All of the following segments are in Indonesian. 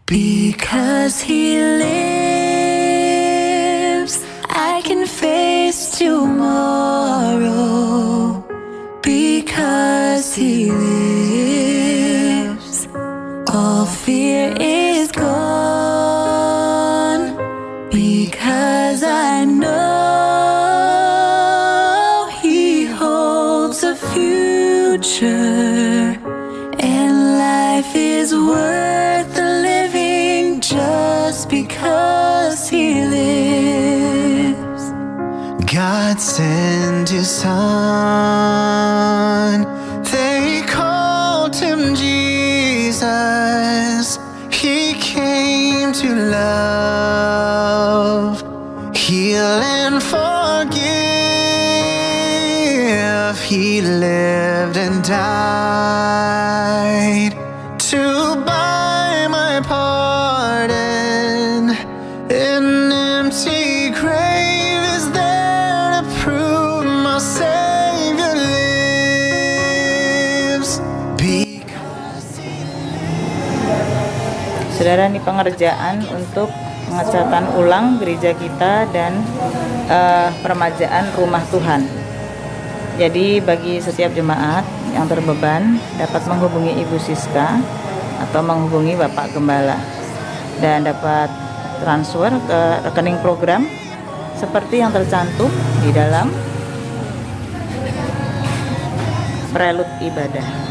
Because He lives, I can face tomorrow. Because He lives, all fear is gone. Because I know He holds a future, and life is worth the living just because He lives. God sent His Son, they called Him Jesus. He came to love, heal and forgive. He lived and died to buy my pardon. An empty grave is there to prove my Savior lives. Saudara, ini pengerjaan untuk pengecatan ulang gereja kita dan peremajaan rumah Tuhan. Jadi bagi setiap jemaat yang terbeban dapat menghubungi Ibu Siska atau menghubungi Bapak Gembala dan dapat transfer ke rekening program seperti yang tercantum di dalam prelude ibadah.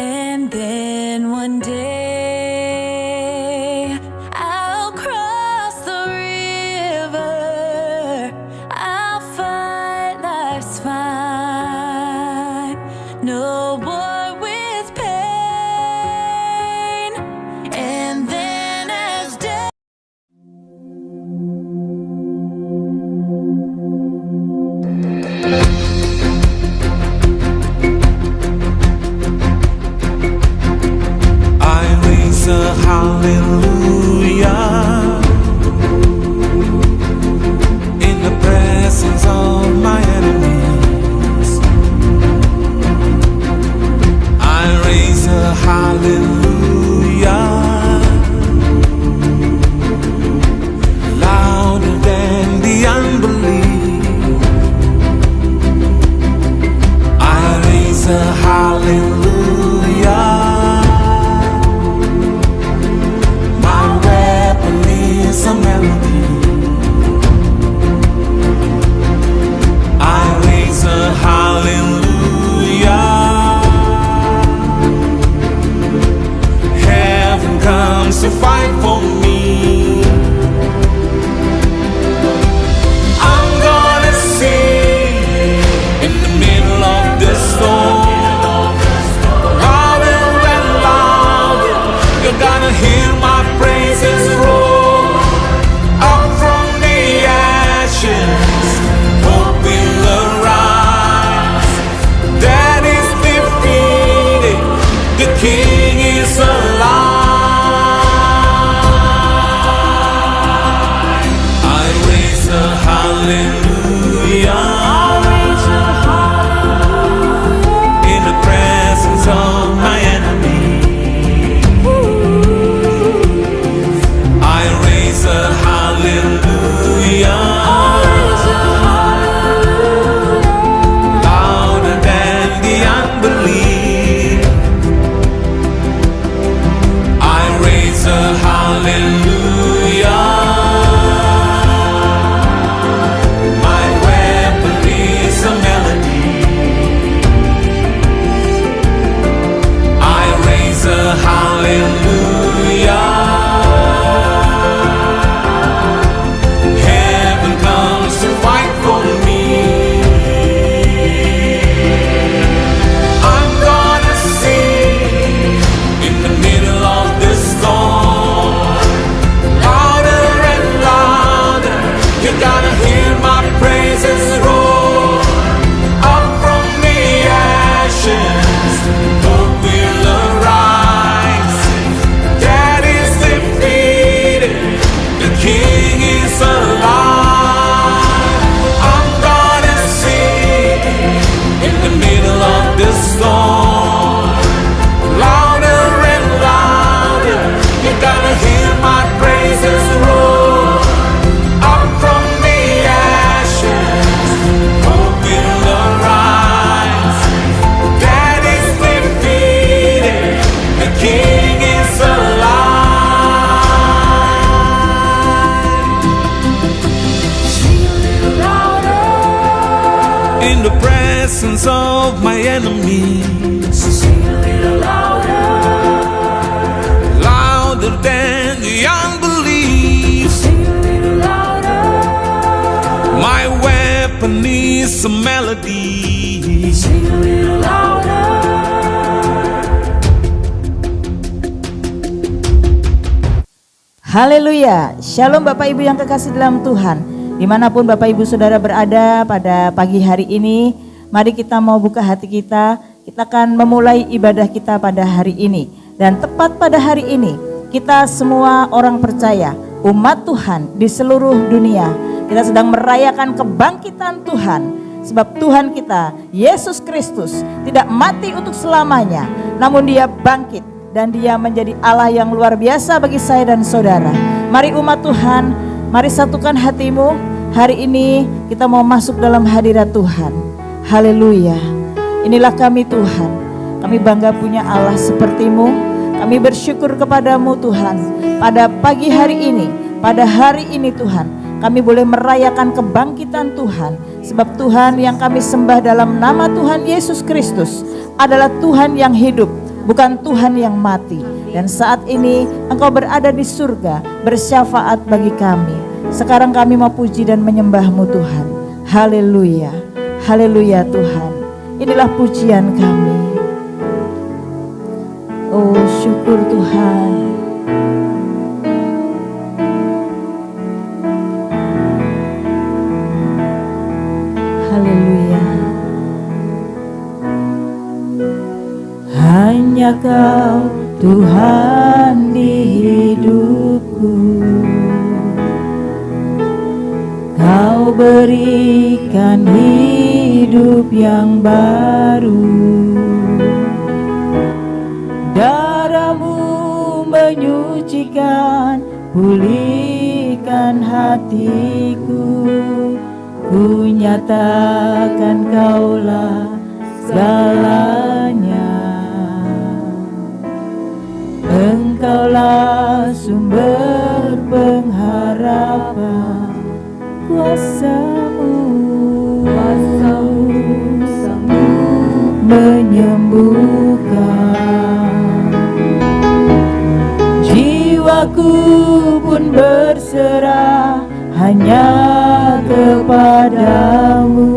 And then one day I'll cross the river, I'll fight life's fight, no war with pain. And then as death a hallelujah in the presence of my enemies. I raise a hallelujah louder than the unbelief. I raise a hallelujah. It's a melody. I raise a hallelujah. Heaven comes to fight for me. I'm gonna sing in the middle of the storm. Louder and louder, you're gonna hear my praises roar. Hope will arise. That is defeated. The King is alive. I raise a hallelujah in the presence of my enemy. I raise a hallelujah. hands of my enemies. Sing a little louder. Louder than the unbelief. Sing a little louder. My weapon is a melody. Sing a little louder. Haleluya, Shalom Bapak Ibu yang kekasih dalam Tuhan. Dimanapun Bapak Ibu Saudara berada pada pagi hari ini, mari kita mau buka hati kita. Kita akan memulai ibadah kita pada hari ini. Dan tepat pada hari ini, kita semua orang percaya, umat Tuhan di seluruh dunia, kita sedang merayakan kebangkitan Tuhan. Sebab Tuhan kita, Yesus Kristus, tidak mati untuk selamanya, namun Dia bangkit. Dan Dia menjadi Allah yang luar biasa bagi saya dan saudara. Mari umat Tuhan, mari satukan hatimu. Hari ini kita mau masuk dalam hadirat Tuhan. Haleluya. Inilah kami Tuhan. Kami bangga punya Allah seperti-Mu. Kami bersyukur kepadamu Tuhan. Pada pagi hari ini, pada hari ini Tuhan, kami boleh merayakan kebangkitan Tuhan. Sebab Tuhan yang kami sembah dalam nama Tuhan Yesus Kristus adalah Tuhan yang hidup, bukan Tuhan yang mati. Dan saat ini Engkau berada di surga, bersyafaat bagi kami. Sekarang kami mau puji dan menyembah-Mu Tuhan. Haleluya, haleluya Tuhan. Inilah pujian kami. Oh syukur Tuhan. Haleluya. Hanya Kau Tuhan di hidupku. Kau berikan hidup yang baru. Darah-Mu menyucikan, pulihkan hatiku. Ku nyatakan Kaulah segalanya. Engkaulah sumber pengharapan, kuasa-Mu sanggup menyembuhkan. Jiwaku pun berserah hanya kepadamu.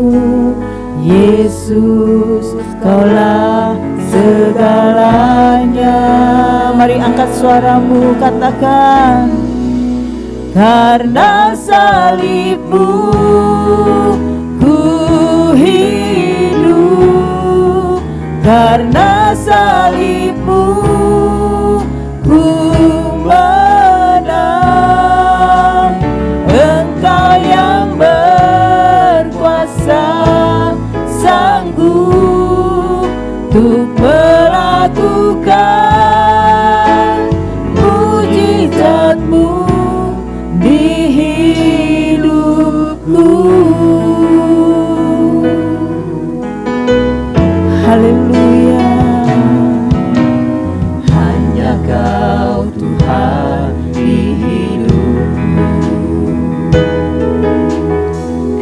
Yesus, Kaulah segalanya. Mari angkat suaramu, katakan. Karena salib-Mu ku hidup. Karena salib-Mu ku menang. Engkau yang berkuasa, sanggup untuk melakukan mujizat-Mu di hidupku. Haleluya. Hanya Kau Tuhan di hidupku.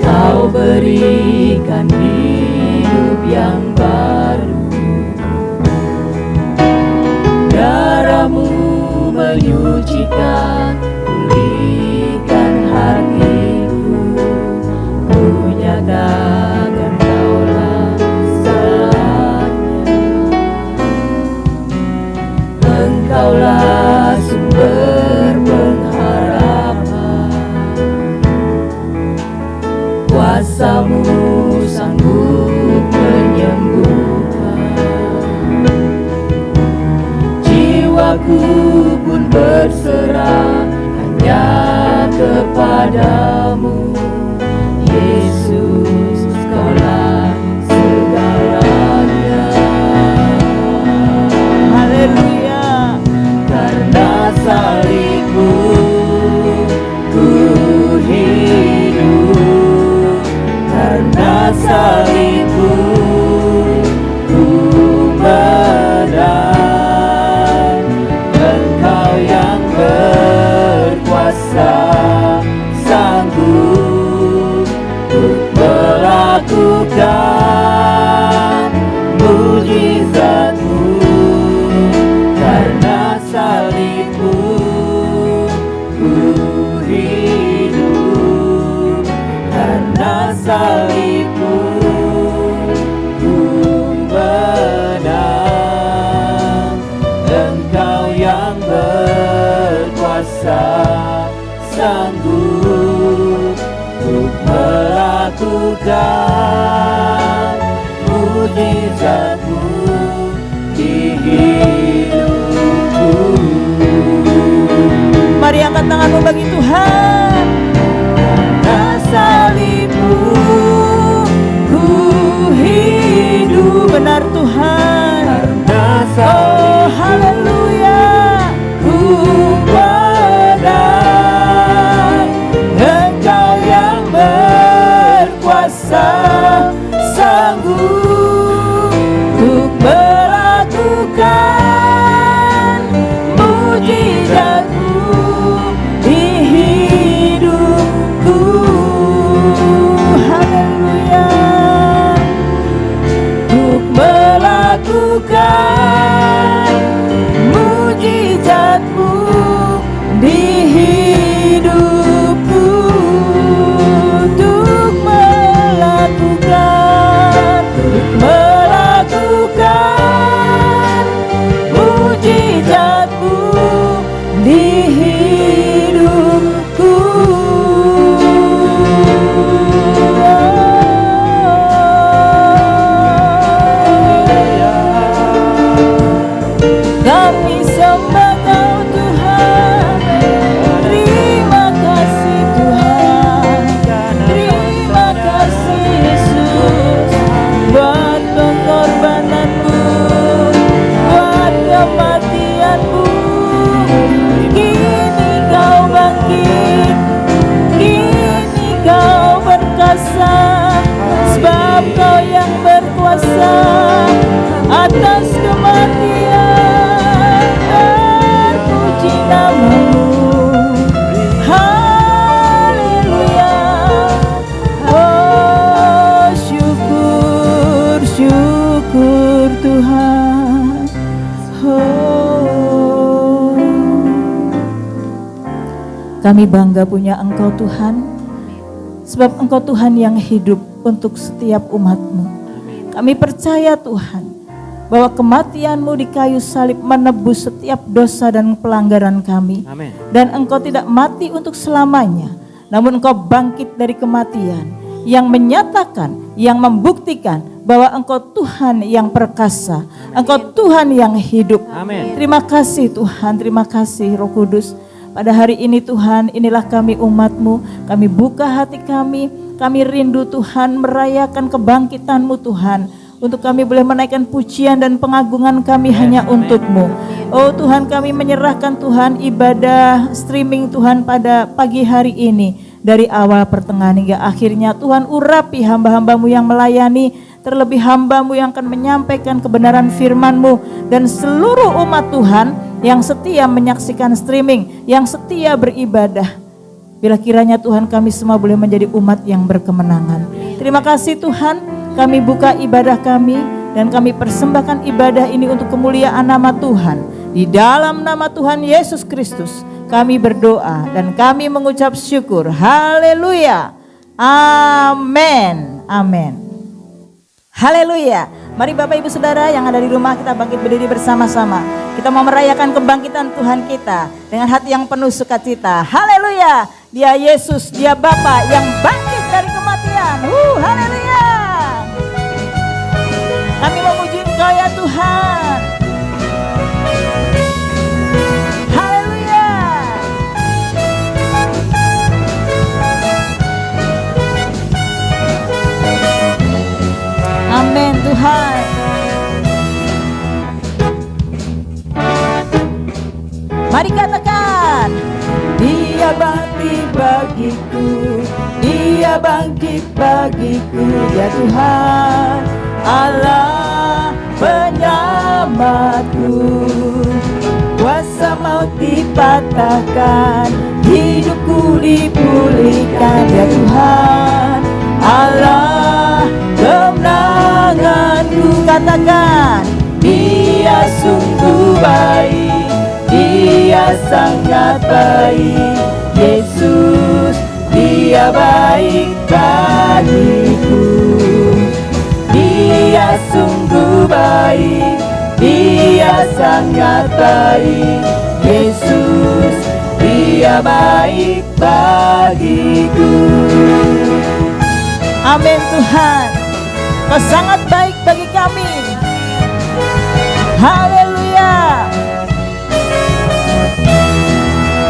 Kau berikan hidup yang baru. Darah-Mu menyucikan, pulihkan hatiku. Ku nyatakan Kaulah segalanya. Engkaulah sumber pengharapan. Kuasa-Mu sanggup menyembuhkan. Jiwaku pun berserah hanya kepadamu. Yesus, Kaulah segalanya. Haleluya. Karena salib-Mu ku hidup. Karena salib-Mu ku menang. Engkau yang berkuasa, sanggup sanggup untuk melakukan mujizat-Mu di hidupku. Mari angkat tanganmu bagi Tuhan. Karena salib-Mu ku hidup. Benar Tuhan. Karena Oh salib-Mu haleluya. ku menang. Engkau yang berkuasa sanggup untuk melakukan mujizat-Mu di hidupku. Haleluya. Untuk melakukan mujizat-Mu di hidupku. Untuk melakukan mujizat-Mu di hidupku. Kami sembah Kau Tuhan. Terima kasih Tuhan. Terima kasih Yesus buat pengorbanan-Mu, buat kematian-Mu. Kini Kau bangkit, kini Kau berkuasa, sebab Kau yang berkuasa atas kematian. Terpuji nama-Mu. Haleluya. Oh syukur, syukur Tuhan. Oh, Kami bangga punya Engkau Tuhan, sebab Engkau Tuhan yang hidup untuk setiap umat-Mu. Kami percaya Tuhan, bahwa kematian-Mu di kayu salib menebus setiap dosa dan pelanggaran kami. Amin. Dan Engkau tidak mati untuk selamanya, namun Engkau bangkit dari kematian, yang menyatakan, yang membuktikan bahwa Engkau Tuhan yang perkasa, Engkau Tuhan yang hidup. Amin. Terima kasih Tuhan, terima kasih Roh Kudus. Pada hari ini Tuhan, inilah kami umat-Mu, kami buka hati kami rindu Tuhan merayakan kebangkitan-Mu Tuhan. Untuk kami boleh menaikkan pujian dan pengagungan kami hanya untuk-Mu. Oh Tuhan, kami menyerahkan Tuhan ibadah streaming Tuhan pada pagi hari ini. Dari awal pertengahan hingga akhirnya Tuhan urapi hamba-hamba-Mu yang melayani. Terlebih hamba-Mu yang akan menyampaikan kebenaran firman-Mu. Dan seluruh umat Tuhan yang setia menyaksikan streaming, yang setia beribadah. Bila kiranya Tuhan kami semua boleh menjadi umat yang berkemenangan. Terima kasih Tuhan. Kami buka ibadah kami dan kami persembahkan ibadah ini untuk kemuliaan nama Tuhan. Di dalam nama Tuhan Yesus Kristus kami berdoa dan kami mengucap syukur. Haleluya. Amin. Amin. Haleluya. Mari Bapak Ibu Saudara yang ada di rumah, kita bangkit berdiri bersama-sama. Kita mau merayakan kebangkitan Tuhan kita dengan hati yang penuh sukacita. Haleluya. Dia Yesus, dia Bapa yang bangkit dari kematian. Haleluya. Kami memuji Engkau ya Tuhan. Haleluya. Amin Tuhan. Mari katakan, Dia bangkit bagiku, Dia bangkit bagiku, ya Tuhan, Allah penyelamatku. Kuasa maut dipatahkan, hidupku dipulihkan, ya Tuhan, Allah kemenanganku. Katakan, Dia sungguh baik, Dia sangat baik, Yesus, Dia baik bagiku. Dia sungguh baik, Dia sangat baik, Yesus, Dia Dia baik bagiku. Amin Tuhan, Kau sangat baik bagi kami. Haleluya.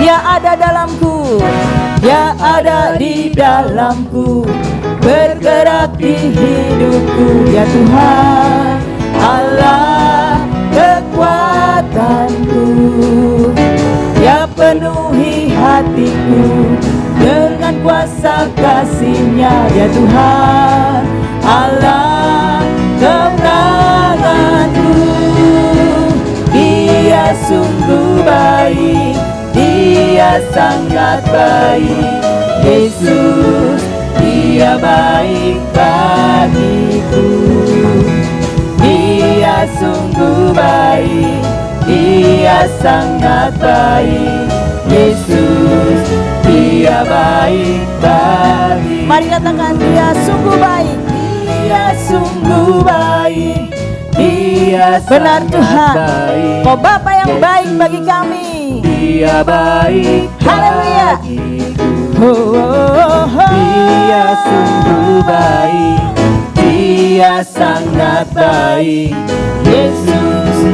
Dia ada dalamku, Dia ada di dalamku, bergerak di hidupku. Ya Tuhan, Allah kekuatanku, Dia penuhi hatiku dengan kuasa kasih-Nya. Ya Tuhan, Allah kemenanganku. Dia sungguh baik, Dia sangat baik. Yesus, Dia baik bagiku. Dia sungguh baik, Dia sangat baik. Yesus, Dia baik bagiku. Mari katakan, Dia sungguh baik, Dia sungguh baik. Dia benar Tuhan, Kau Bapa yang baik bagi kami. Dia baik. Haleluya. Dia sungguh baik, Dia sangat baik. Yesus,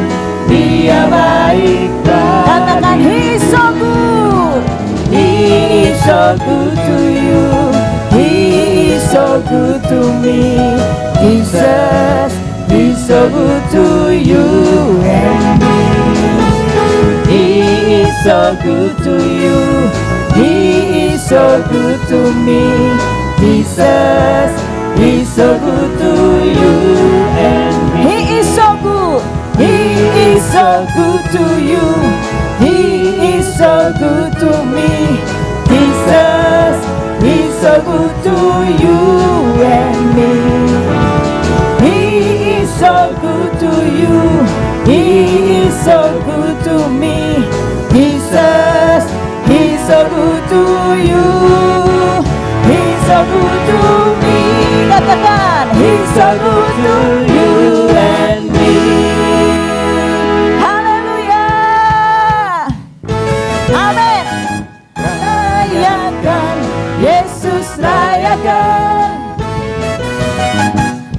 Dia baik bagiku. Katakan, He is so good, He is so good to you, He is so good to me. Jesus, He's so good to you and me. He is so good to you, He is so good to me. Jesus, He's so good to you and me. He is so good, He is so good to you, He is so good to me. Jesus, He's so good to you and me. He is so good to you, He is so good to me. Jesus, He's so good to you, He's so good to me. Katakan, He's so good to you and me. Haleluya. Amin. Rayakan, Yesus rayakan.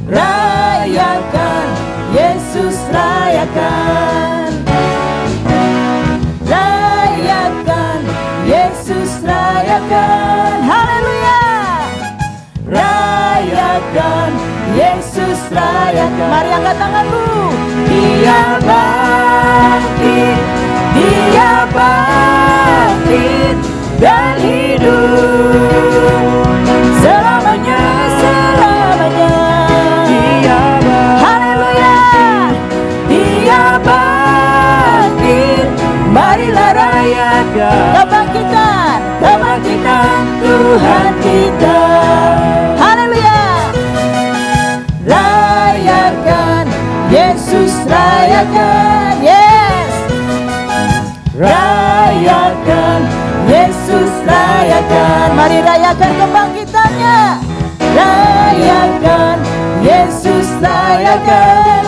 Rayakan, Yesus rayakan. Rayakan, Yesus rayakan. Haleluya. Rayakan, Yesus rayakan. Mari angkat tanganmu. Dia bangkit, Dia bangkit dan hidup selamanya, selamanya. Dia haleluya. Dia bangkit, marilah rayakan kebangkitan, kebangkitan Tuhan kita. Haleluya. Rayakan, Yesus rayakan. Yes. Rayakan, Yesus rayakan. Mari rayakan kebangkitannya. Rayakan, Yesus rayakan.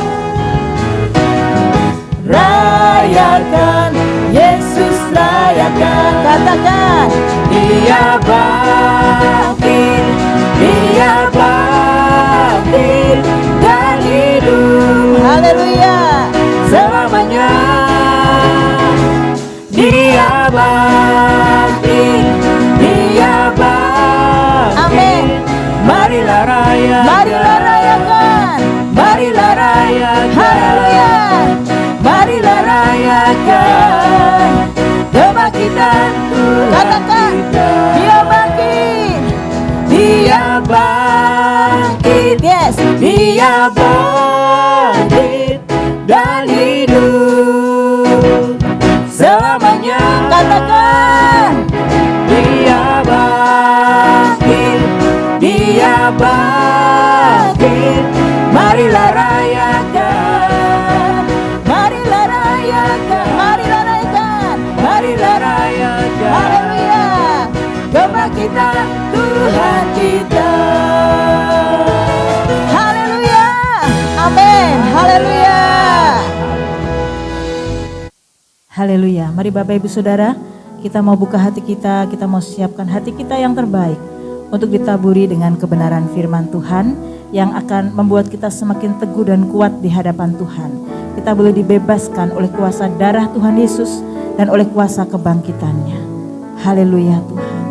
Rayakan, Yesus rayakan. Katakan, Dia bangkit, Dia bangkit dan hidup. Haleluya. Selamanya. Dia bangkit, Dia bangkit. Amin. Marilah rayakan, marilah rayakan, marilah rayakan. Haleluya. Marilah rayakan kebangkitan Tuhan. Katakan, Dia bangkit, Dia bangkit. Yes. Dia bangkit dan hidup selamanya. Katakan, Dia bangkit, Dia bangkit. Marilah rayakan, marilah rayakan, marilah rayakan, marilah rayakan. Haleluya. Kebangkitan Tuhan kita. Haleluya. Amin. Haleluya. Haleluya. Mari Bapak Ibu Saudara, kita mau buka hati kita mau siapkan hati kita yang terbaik untuk ditaburi dengan kebenaran firman Tuhan yang akan membuat kita semakin teguh dan kuat di hadapan Tuhan. Kita boleh dibebaskan oleh kuasa darah Tuhan Yesus dan oleh kuasa kebangkitannya. Haleluya Tuhan.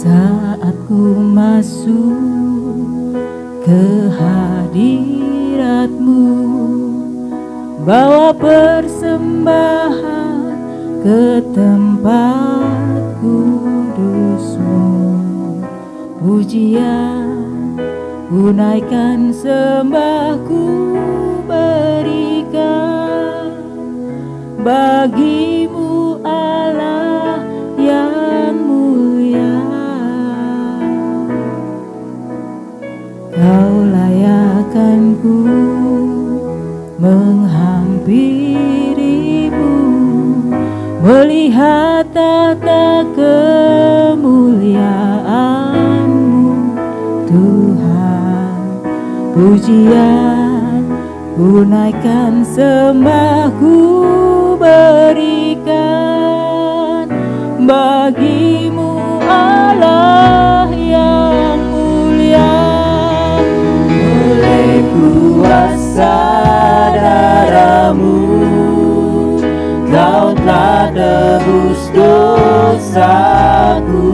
Saat ku masuk ke hadirat-Mu, bawa persembahan ke tempat kudus-Mu, pujian ku naikkan, sembahku berikan bagi-Mu Allah yang mulia. Kau layakkan ku menghampiri-Mu, melihat tata kemuliaan-Mu Tuhan. Pujian ku naikkan, sembahku berikan bagi-Mu Allah yang mulia. Oleh kuasa darah-Mu, Kau telah tebus dosaku.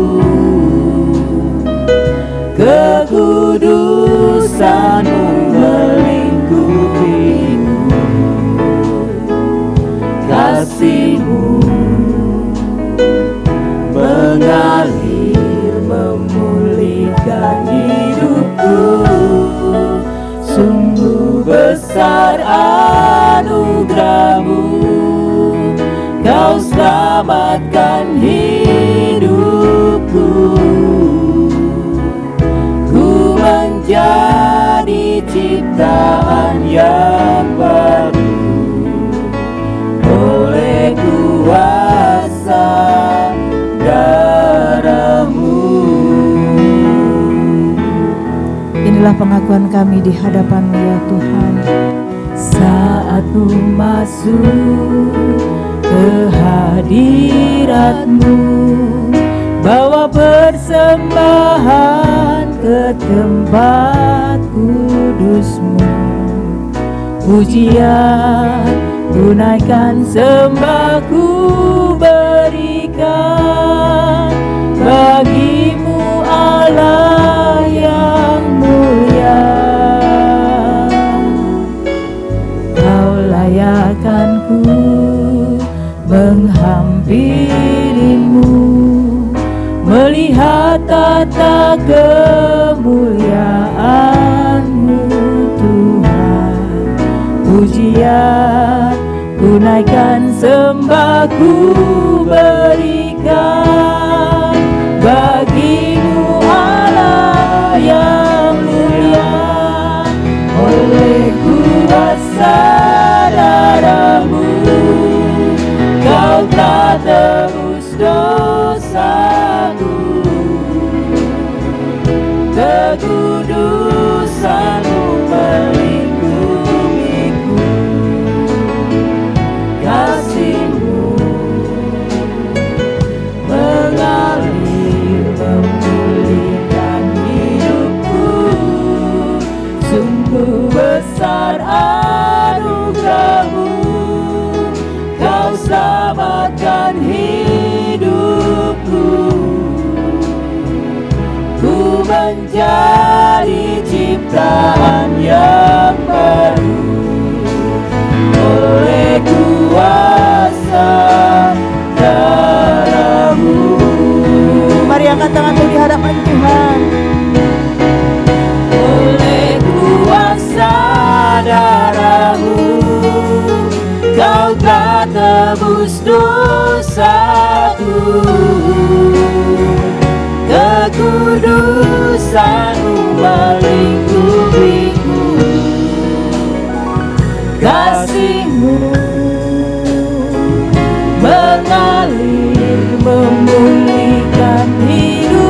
Kekudusan-Mu melingkupiku, kasih-Mu mengalir memulihkan hidupku. Sungguh besar anugerah-Mu, Kau selamatkan hidupku. Ku menjadi ciptaan yang baru oleh kuasa darah-Mu. Inilah pengakuan kami di hadapan-Mu ya Tuhan. Saat ku masuk ke hadirat-Mu, bawa persembahan ke tempat kudus-Mu, pujian ku naikkan, sembahku berikan bagi-Mu Allah yang mulia. Kau layakkan ku menghampiri-Mu, melihat tata kemuliaan-Mu Tuhan. Pujian ku naikkan, sembahku berikan bagi-Mu Allah yang mulia. Oleh kuasa darah-Mu, Kau telah tebus dosaku. Kekudusan-Mu melingkupiku, kasih-Mu mengalir memulihkan hidupku. Sungguh besar anugerah-Mu, Kau selamatkan hidupku. Ku menjadi ciptaan yang baru oleh kuasa darah-Mu. Mari angkat tanganmu di hadapan Tuhan. Oleh kuasa darah-Mu, Kau telah tebus dosaku. Kekudusan-Mu melingkupiku, kasih-Mu mengalir memulihkan hidup.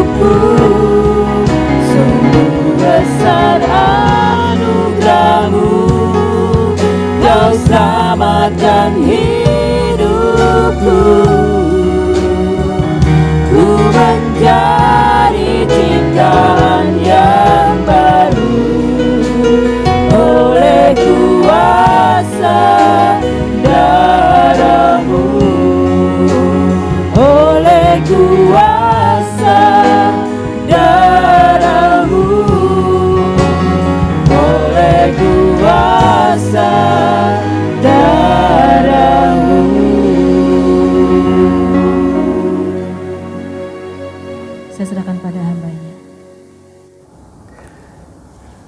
saya serahkan pada hamba-Nya.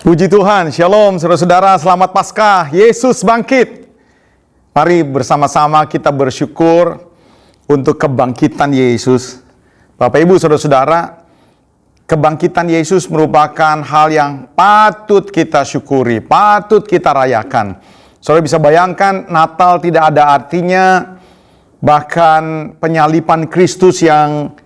Puji Tuhan, Shalom saudara-saudara, selamat Paskah, Yesus bangkit. Mari bersama-sama kita bersyukur untuk kebangkitan Yesus. Bapak Ibu saudara-saudara, kebangkitan Yesus merupakan hal yang patut kita syukuri, patut kita rayakan. Saudara bisa bayangkan Natal tidak ada artinya, bahkan penyaliban Kristus yang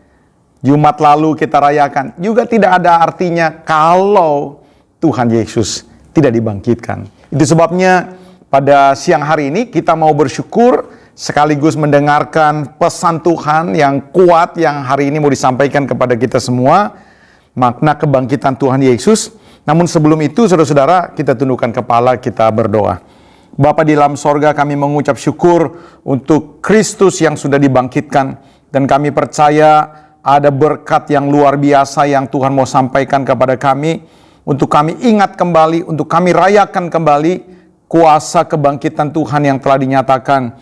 Jumat lalu kita rayakan juga tidak ada artinya kalau Tuhan Yesus tidak dibangkitkan. Itu sebabnya pada siang hari ini kita mau bersyukur sekaligus mendengarkan pesan Tuhan yang kuat yang hari ini mau disampaikan kepada kita semua, makna kebangkitan Tuhan Yesus. Namun sebelum itu saudara-saudara, kita tundukkan kepala, kita berdoa. Bapa di dalam sorga, kami mengucap syukur untuk Kristus yang sudah dibangkitkan, dan kami percaya ada berkat yang luar biasa yang Tuhan mau sampaikan kepada kami, untuk kami ingat kembali, untuk kami rayakan kembali kuasa kebangkitan Tuhan yang telah dinyatakan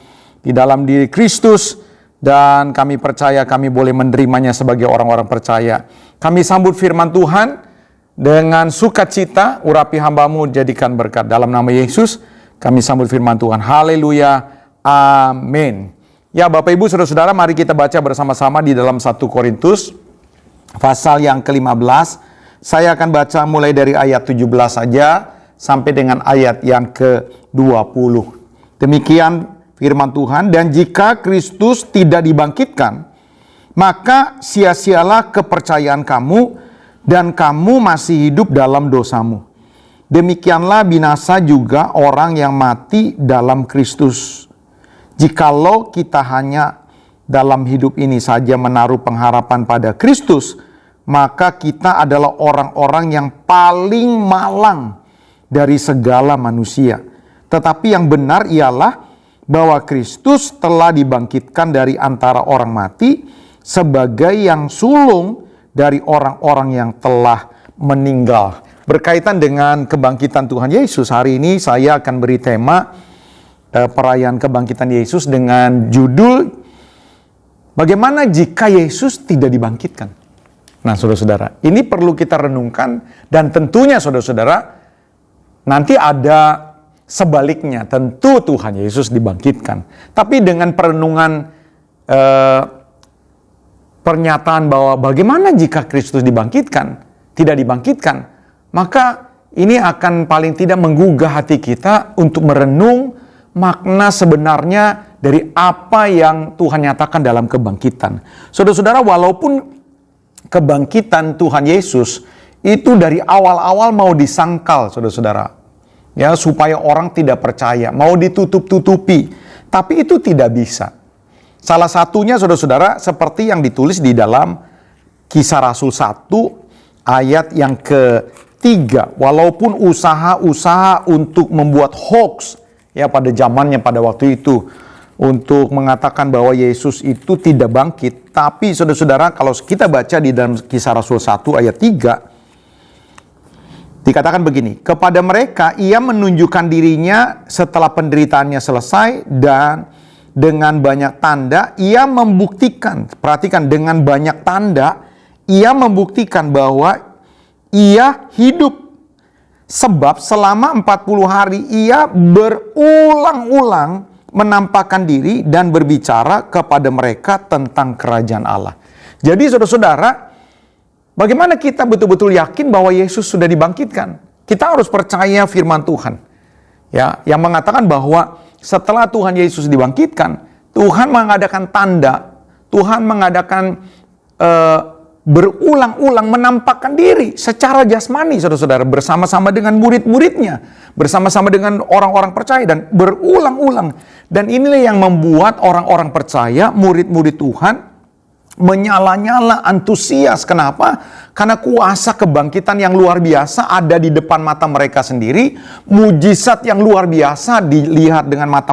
di dalam diri Kristus, dan kami percaya kami boleh menerimanya sebagai orang-orang percaya. Kami sambut firman Tuhan dengan sukacita, urapi hamba-Mu jadikan berkat. Dalam nama Yesus kami sambut firman Tuhan. Haleluya, amin. Ya Bapak Ibu saudara-saudara, mari kita baca bersama-sama di dalam 1 Korintus pasal yang ke-15. Saya akan baca mulai dari ayat 17 saja sampai dengan ayat yang ke-20. Demikian firman Tuhan, dan jika Kristus tidak dibangkitkan, maka sia-sialah kepercayaan kamu dan kamu masih hidup dalam dosamu. Demikianlah binasa juga orang yang mati dalam Kristus. Jikalau kita hanya dalam hidup ini saja menaruh pengharapan pada Kristus, maka kita adalah orang-orang yang paling malang dari segala manusia. Tetapi yang benar ialah bahwa Kristus telah dibangkitkan dari antara orang mati sebagai yang sulung dari orang-orang yang telah meninggal. Berkaitan dengan kebangkitan Tuhan Yesus, hari ini saya akan beri tema perayaan kebangkitan Yesus dengan judul bagaimana jika Yesus tidak dibangkitkan. Nah saudara-saudara, ini perlu kita renungkan, dan tentunya saudara-saudara, nanti ada sebaliknya, tentu Tuhan Yesus dibangkitkan. Tapi dengan perenungan pernyataan bahwa bagaimana jika Kristus dibangkitkan, tidak dibangkitkan, maka ini akan paling tidak menggugah hati kita untuk merenung makna sebenarnya dari apa yang Tuhan nyatakan dalam kebangkitan. Saudara-saudara, walaupun kebangkitan Tuhan Yesus itu dari awal-awal mau disangkal, saudara-saudara, ya, supaya orang tidak percaya, mau ditutup-tutupi, tapi itu tidak bisa. Salah satunya, saudara-saudara, seperti yang ditulis di dalam Kisah Rasul 1 ayat yang ke-3. Walaupun usaha-usaha untuk membuat hoax, ya, pada zamannya pada waktu itu, untuk mengatakan bahwa Yesus itu tidak bangkit. Tapi saudara-saudara, kalau kita baca di dalam Kisah Rasul 1 ayat 3, dikatakan begini, kepada mereka ia menunjukkan dirinya setelah penderitaannya selesai, dan dengan banyak tanda ia membuktikan, perhatikan, dengan banyak tanda ia membuktikan bahwa ia hidup. Sebab selama 40 hari ia berulang-ulang menampakkan diri dan berbicara kepada mereka tentang kerajaan Allah. Jadi saudara-saudara, bagaimana kita betul-betul yakin bahwa Yesus sudah dibangkitkan? Kita harus percaya firman Tuhan, ya, yang mengatakan bahwa setelah Tuhan Yesus dibangkitkan, Tuhan mengadakan tanda, Tuhan mengadakan berulang-ulang menampakkan diri secara jasmani, saudara-saudara, bersama-sama dengan murid-muridnya, bersama-sama dengan orang-orang percaya, dan berulang-ulang. Dan inilah yang membuat orang-orang percaya, murid-murid Tuhan, menyala-nyala, antusias. Kenapa? Karena kuasa kebangkitan yang luar biasa ada di depan mata mereka sendiri, mujizat yang luar biasa dilihat dengan mata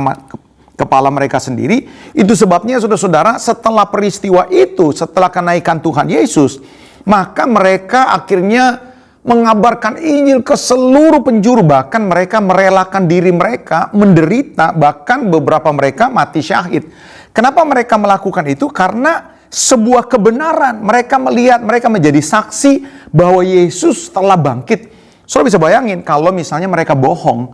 kepala mereka sendiri. Itu sebabnya saudara-saudara, setelah peristiwa itu, setelah kenaikan Tuhan Yesus, maka mereka akhirnya mengabarkan Injil ke seluruh penjuru. Bahkan mereka merelakan diri mereka menderita, bahkan beberapa mereka mati syahid. Kenapa mereka melakukan itu? Karena sebuah kebenaran. Mereka melihat, mereka menjadi saksi bahwa Yesus telah bangkit. Saudara bisa bayangin kalau misalnya mereka bohong,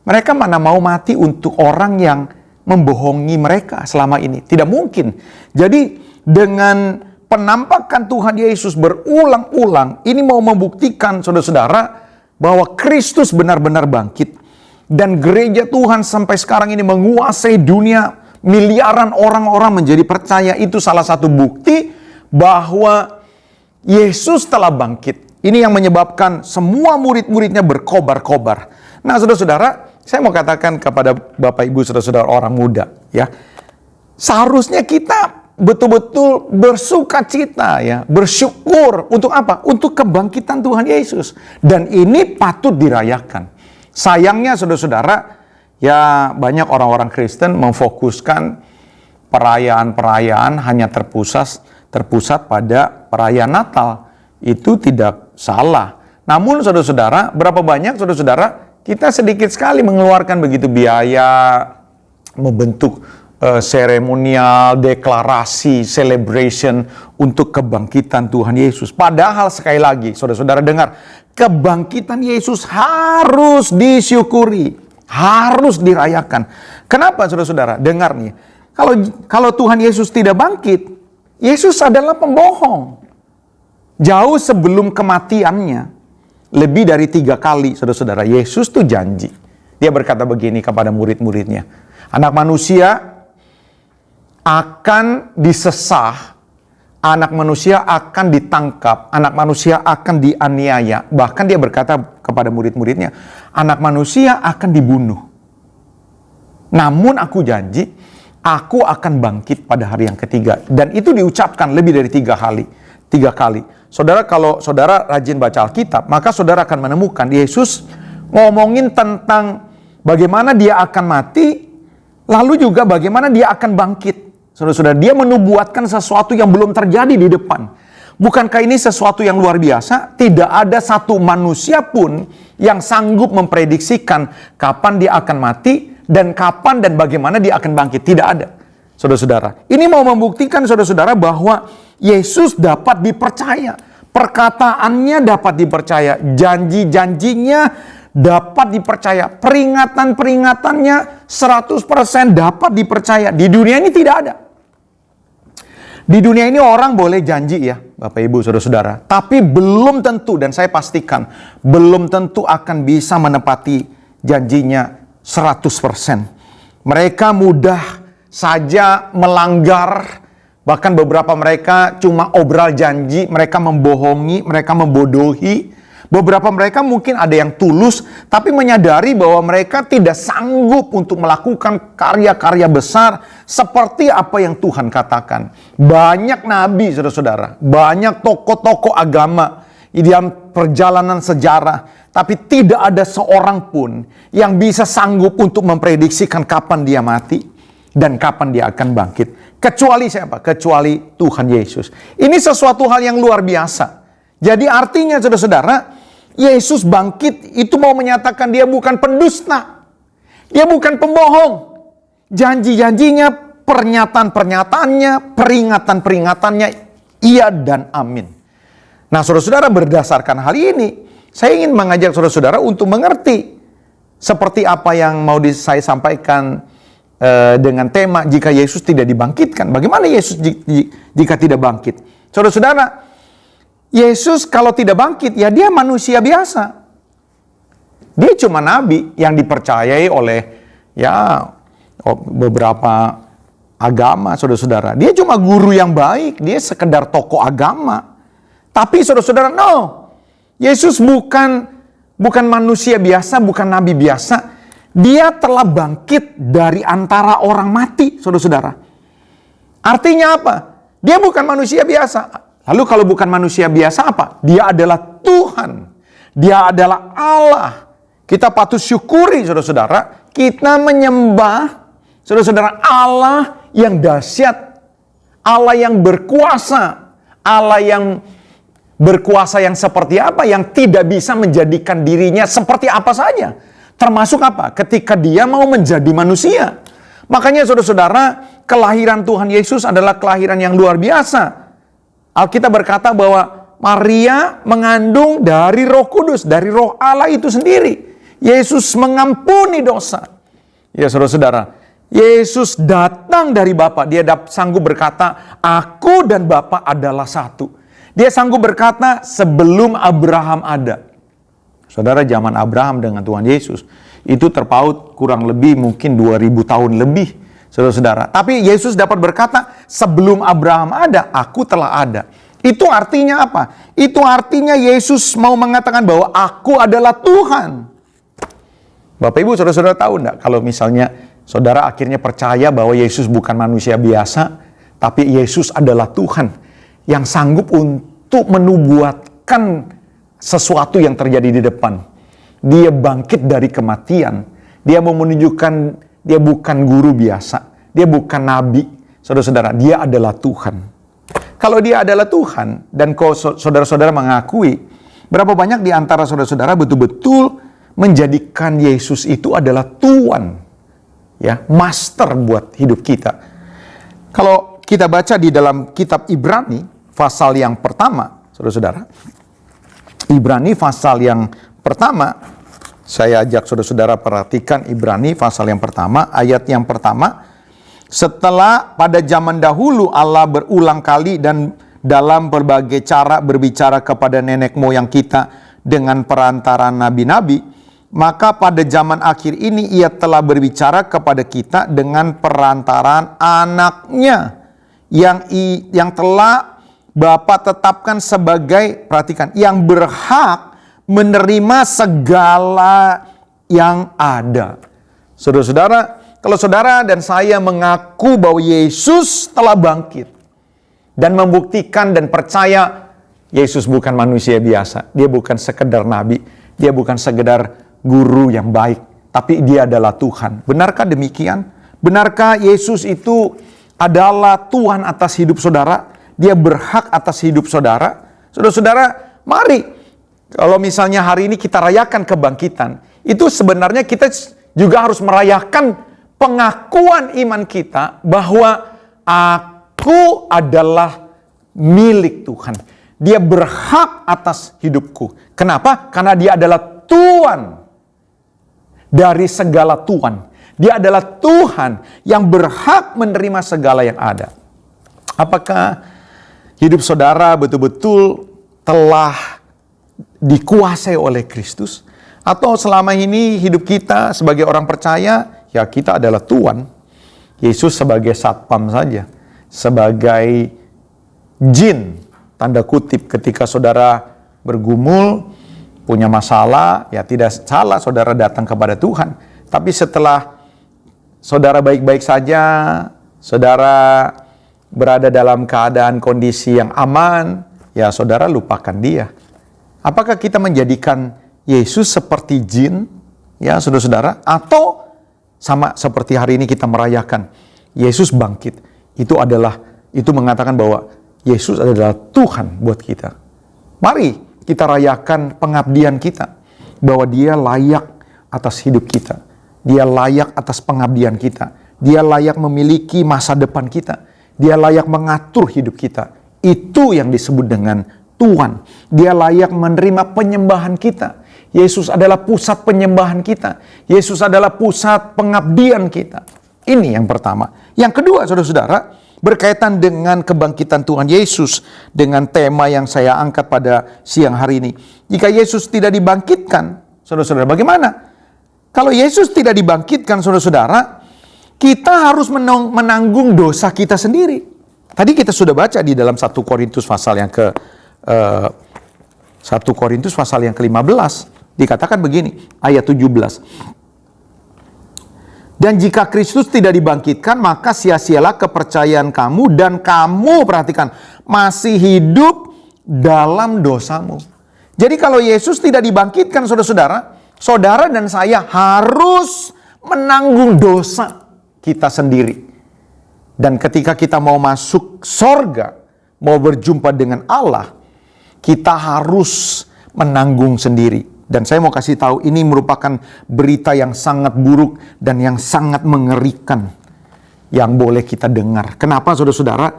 mereka mana mau mati untuk orang yang membohongi mereka selama ini? Tidak mungkin. Jadi dengan penampakan Tuhan Yesus berulang-ulang, ini mau membuktikan saudara-saudara bahwa Kristus benar-benar bangkit. Dan gereja Tuhan sampai sekarang ini menguasai dunia. Miliaran orang-orang menjadi percaya. Itu salah satu bukti bahwa Yesus telah bangkit. Ini yang menyebabkan semua murid-muridnya berkobar-kobar. Nah, saudara-saudara, saya mau katakan kepada Bapak Ibu saudara-saudara orang muda, ya. Seharusnya kita betul-betul bersukacita, ya, bersyukur untuk apa? Untuk kebangkitan Tuhan Yesus. Dan ini patut dirayakan. Sayangnya saudara-saudara, ya banyak orang-orang Kristen memfokuskan perayaan-perayaan hanya terpusat pada perayaan Natal. Itu tidak salah. Namun saudara-saudara, berapa banyak saudara-saudara kita sedikit sekali mengeluarkan begitu biaya membentuk seremonial, deklarasi, celebration untuk kebangkitan Tuhan Yesus. Padahal sekali lagi saudara-saudara dengar, kebangkitan Yesus harus disyukuri. Harus dirayakan. Kenapa saudara-saudara? Dengar nih. Kalau Tuhan Yesus tidak bangkit, Yesus adalah pembohong. Jauh sebelum kematiannya, lebih dari 3 kali saudara-saudara, Yesus tuh janji. Dia berkata begini kepada murid-muridnya. Anak manusia akan disesah. Anak manusia akan ditangkap, anak manusia akan dianiaya. Bahkan dia berkata kepada murid-muridnya, anak manusia akan dibunuh. Namun aku janji, aku akan bangkit pada hari yang ketiga. Dan itu diucapkan lebih dari 3 kali. 3 kali. Saudara, kalau saudara rajin baca Alkitab, maka saudara akan menemukan Yesus ngomongin tentang bagaimana dia akan mati, lalu juga bagaimana dia akan bangkit. Saudara-saudara, dia menubuatkan sesuatu yang belum terjadi di depan. Bukankah ini sesuatu yang luar biasa? Tidak ada satu manusia pun yang sanggup memprediksikan kapan dia akan mati dan kapan dan bagaimana dia akan bangkit. Tidak ada. Saudara-saudara, ini mau membuktikan saudara-saudara bahwa Yesus dapat dipercaya. Perkataannya dapat dipercaya. Janji-janjinya dapat dipercaya. Peringatan-peringatannya 100% dapat dipercaya. Di dunia ini tidak ada. Di dunia ini orang boleh janji ya, Bapak Ibu Saudara-saudara. Tapi belum tentu, dan saya pastikan, belum tentu akan bisa menepati janjinya 100%. Mereka mudah saja melanggar, bahkan beberapa mereka cuma obral janji, mereka membohongi, mereka membodohi. Beberapa mereka mungkin ada yang tulus, tapi menyadari bahwa mereka tidak sanggup untuk melakukan karya-karya besar seperti apa yang Tuhan katakan. Banyak nabi, saudara-saudara, banyak tokoh-tokoh agama di dalam perjalanan sejarah, tapi tidak ada seorang pun yang bisa sanggup untuk memprediksikan kapan dia mati dan kapan dia akan bangkit. Kecuali siapa? Kecuali Tuhan Yesus. Ini sesuatu hal yang luar biasa. Jadi artinya saudara-saudara, Yesus bangkit itu mau menyatakan dia bukan pendusta. Dia bukan pembohong. Janji-janjinya, pernyataan-pernyataannya, peringatan-peringatannya, iya dan amin. Nah saudara-saudara, berdasarkan hal ini, saya ingin mengajak saudara-saudara untuk mengerti seperti apa yang mau saya sampaikan dengan tema jika Yesus tidak dibangkitkan. Bagaimana Yesus jika tidak bangkit? Saudara-saudara, Yesus kalau tidak bangkit, ya dia manusia biasa. Dia cuma nabi yang dipercayai oleh beberapa agama, saudara-saudara. Dia cuma guru yang baik, dia sekedar tokoh agama. Tapi saudara-saudara, no. Yesus bukan manusia biasa, bukan nabi biasa. Dia telah bangkit dari antara orang mati, saudara-saudara. Artinya apa? Dia bukan manusia biasa. Lalu kalau bukan manusia biasa apa? Dia adalah Tuhan. Dia adalah Allah. Kita patut syukuri saudara-saudara. Kita menyembah saudara-saudara Allah yang dahsyat. Allah yang berkuasa. Allah yang berkuasa yang seperti apa? Yang tidak bisa menjadikan dirinya seperti apa saja. Termasuk apa? Ketika dia mau menjadi manusia. Makanya saudara-saudara, kelahiran Tuhan Yesus adalah kelahiran yang luar biasa. Alkitab berkata bahwa Maria mengandung dari Roh Kudus, dari Roh Allah itu sendiri. Yesus mengampuni dosa. Ya saudara-saudara, Yesus datang dari Bapa. Dia sanggup berkata, aku dan Bapa adalah satu. Dia sanggup berkata sebelum Abraham ada. Saudara, zaman Abraham dengan Tuhan Yesus itu terpaut kurang lebih mungkin 2000 tahun lebih. Saudara-saudara, tapi Yesus dapat berkata sebelum Abraham ada, aku telah ada. Itu artinya apa? Itu artinya Yesus mau mengatakan bahwa aku adalah Tuhan. Bapak Ibu, saudara-saudara tahu enggak kalau misalnya saudara akhirnya percaya bahwa Yesus bukan manusia biasa, tapi Yesus adalah Tuhan yang sanggup untuk menubuatkan sesuatu yang terjadi di depan. Dia bangkit dari kematian. Dia mau menunjukkan dia bukan guru biasa. Dia bukan nabi. Saudara-saudara, dia adalah Tuhan. Kalau dia adalah Tuhan dan saudara-saudara mengakui, berapa banyak di antara saudara-saudara betul-betul menjadikan Yesus itu adalah Tuhan, ya, master buat hidup kita. Kalau kita baca di dalam kitab Ibrani pasal yang pertama, saudara-saudara, Ibrani pasal yang pertama, saya ajak saudara-saudara perhatikan Ibrani pasal yang pertama, ayat yang pertama. Setelah pada zaman dahulu Allah berulang kali dan dalam berbagai cara berbicara kepada nenek moyang kita dengan perantaraan nabi-nabi, maka pada zaman akhir ini ia telah berbicara kepada kita dengan perantaraan anaknya yang telah Bapa tetapkan sebagai, perhatikan, yang berhak menerima segala yang ada. Saudara-saudara, kalau saudara dan saya mengaku bahwa Yesus telah bangkit dan membuktikan dan percaya Yesus bukan manusia biasa, dia bukan sekedar nabi, dia bukan sekedar guru yang baik, tapi dia adalah Tuhan. Benarkah demikian? Benarkah Yesus itu adalah Tuhan atas hidup saudara? Dia berhak atas hidup saudara? Saudara-saudara, mari kalau misalnya hari ini kita rayakan kebangkitan, itu sebenarnya kita juga harus merayakan pengakuan iman kita bahwa aku adalah milik Tuhan. Dia berhak atas hidupku. Kenapa? Karena dia adalah Tuhan dari segala Tuhan. Dia adalah Tuhan yang berhak menerima segala yang ada. Apakah hidup saudara betul-betul telah dikuasai oleh Kristus? Atau selama ini hidup kita sebagai orang percaya, ya kita adalah Tuhan. Yesus sebagai satpam saja. Sebagai jin, tanda kutip, ketika saudara bergumul, punya masalah, ya tidak salah saudara datang kepada Tuhan. Tapi setelah saudara baik-baik saja, saudara berada dalam keadaan kondisi yang aman, ya saudara lupakan dia. Apakah kita menjadikan Yesus seperti jin, ya saudara-saudara, atau sama seperti hari ini kita merayakan Yesus bangkit? Itu mengatakan bahwa Yesus adalah Tuhan buat kita. Mari kita rayakan pengabdian kita, bahwa dia layak atas hidup kita, dia layak atas pengabdian kita, dia layak memiliki masa depan kita, dia layak mengatur hidup kita. Itu yang disebut dengan Tuhan. Dia layak menerima penyembahan kita. Yesus adalah pusat penyembahan kita. Yesus adalah pusat pengabdian kita. Ini yang pertama. Yang kedua, saudara-saudara, berkaitan dengan kebangkitan Tuhan Yesus, dengan tema yang saya angkat pada siang hari ini. Jika Yesus tidak dibangkitkan, saudara-saudara, bagaimana? Kalau Yesus tidak dibangkitkan, saudara-saudara, kita harus menanggung dosa kita sendiri. Tadi kita sudah baca di dalam 1 Korintus pasal yang ke-15, dikatakan begini, ayat 17. Dan jika Kristus tidak dibangkitkan, maka sia-sialah kepercayaan kamu, dan kamu, perhatikan, masih hidup dalam dosamu. Jadi kalau Yesus tidak dibangkitkan, saudara-saudara, saudara dan saya harus menanggung dosa kita sendiri. Dan ketika kita mau masuk sorga, mau berjumpa dengan Allah, kita harus menanggung sendiri. Dan saya mau kasih tahu, ini merupakan berita yang sangat buruk dan yang sangat mengerikan. yang boleh kita dengar. Kenapa saudara-saudara?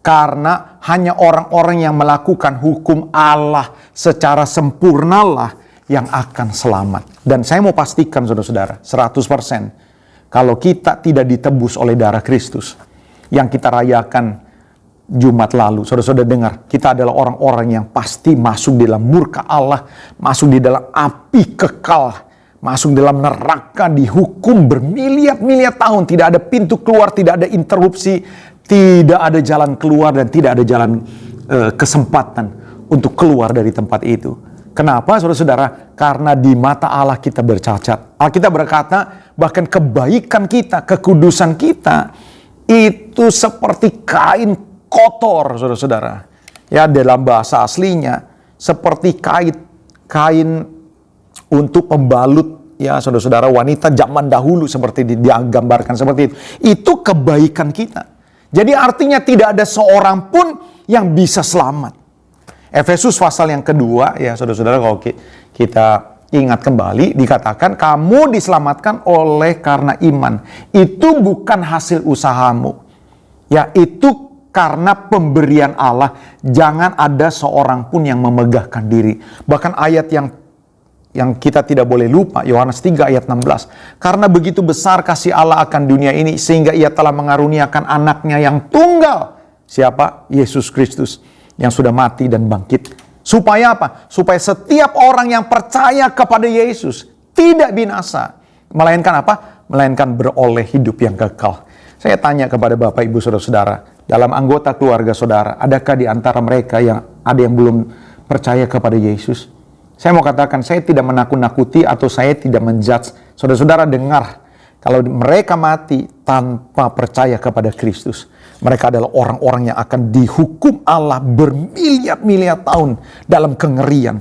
Karena hanya orang-orang yang melakukan hukum Allah secara sempurnalah yang akan selamat. Dan saya mau pastikan saudara-saudara, 100%, kalau kita tidak ditebus oleh darah Kristus, yang kita rayakan Jumat lalu, saudara-saudara dengar, kita adalah orang-orang yang pasti masuk di dalam murka Allah, masuk di dalam api kekal, masuk dalam neraka, dihukum bermiliar-miliar tahun, tidak ada pintu keluar, tidak ada interupsi, tidak ada jalan keluar, dan tidak ada jalan kesempatan untuk keluar dari tempat itu. Kenapa saudara-saudara? Karena di mata Allah kita bercacat. Alkitab berkata bahkan kebaikan kita, kekudusan kita itu seperti kain kotor, saudara-saudara. Ya, dalam bahasa aslinya seperti kain untuk pembalut, ya saudara-saudara, wanita zaman dahulu seperti digambarkan seperti itu. Itu kebaikan kita. Jadi artinya tidak ada seorang pun yang bisa selamat. Efesus pasal yang kedua, ya saudara-saudara, kalau kita ingat kembali, dikatakan kamu diselamatkan oleh karena iman. Itu bukan hasil usahamu. Ya, itu karena pemberian Allah. Jangan ada seorang pun yang memegahkan diri. Bahkan ayat yang kita tidak boleh lupa, Yohanes 3 ayat 16. Karena begitu besar kasih Allah akan dunia ini, sehingga ia telah mengaruniakan anaknya yang tunggal. Siapa? Yesus Kristus, yang sudah mati dan bangkit. Supaya apa? Supaya setiap orang yang percaya kepada Yesus tidak binasa. Melainkan apa? Melainkan beroleh hidup yang kekal. Saya tanya kepada Bapak Ibu Saudara-saudara, dalam anggota keluarga saudara, adakah di antara mereka yang ada yang belum percaya kepada Yesus? Saya mau katakan, saya tidak menakut-nakuti atau saya tidak menjudge. Saudara-saudara dengar, kalau mereka mati tanpa percaya kepada Kristus, mereka adalah orang-orang yang akan dihukum Allah bermiliar-miliar tahun dalam kengerian.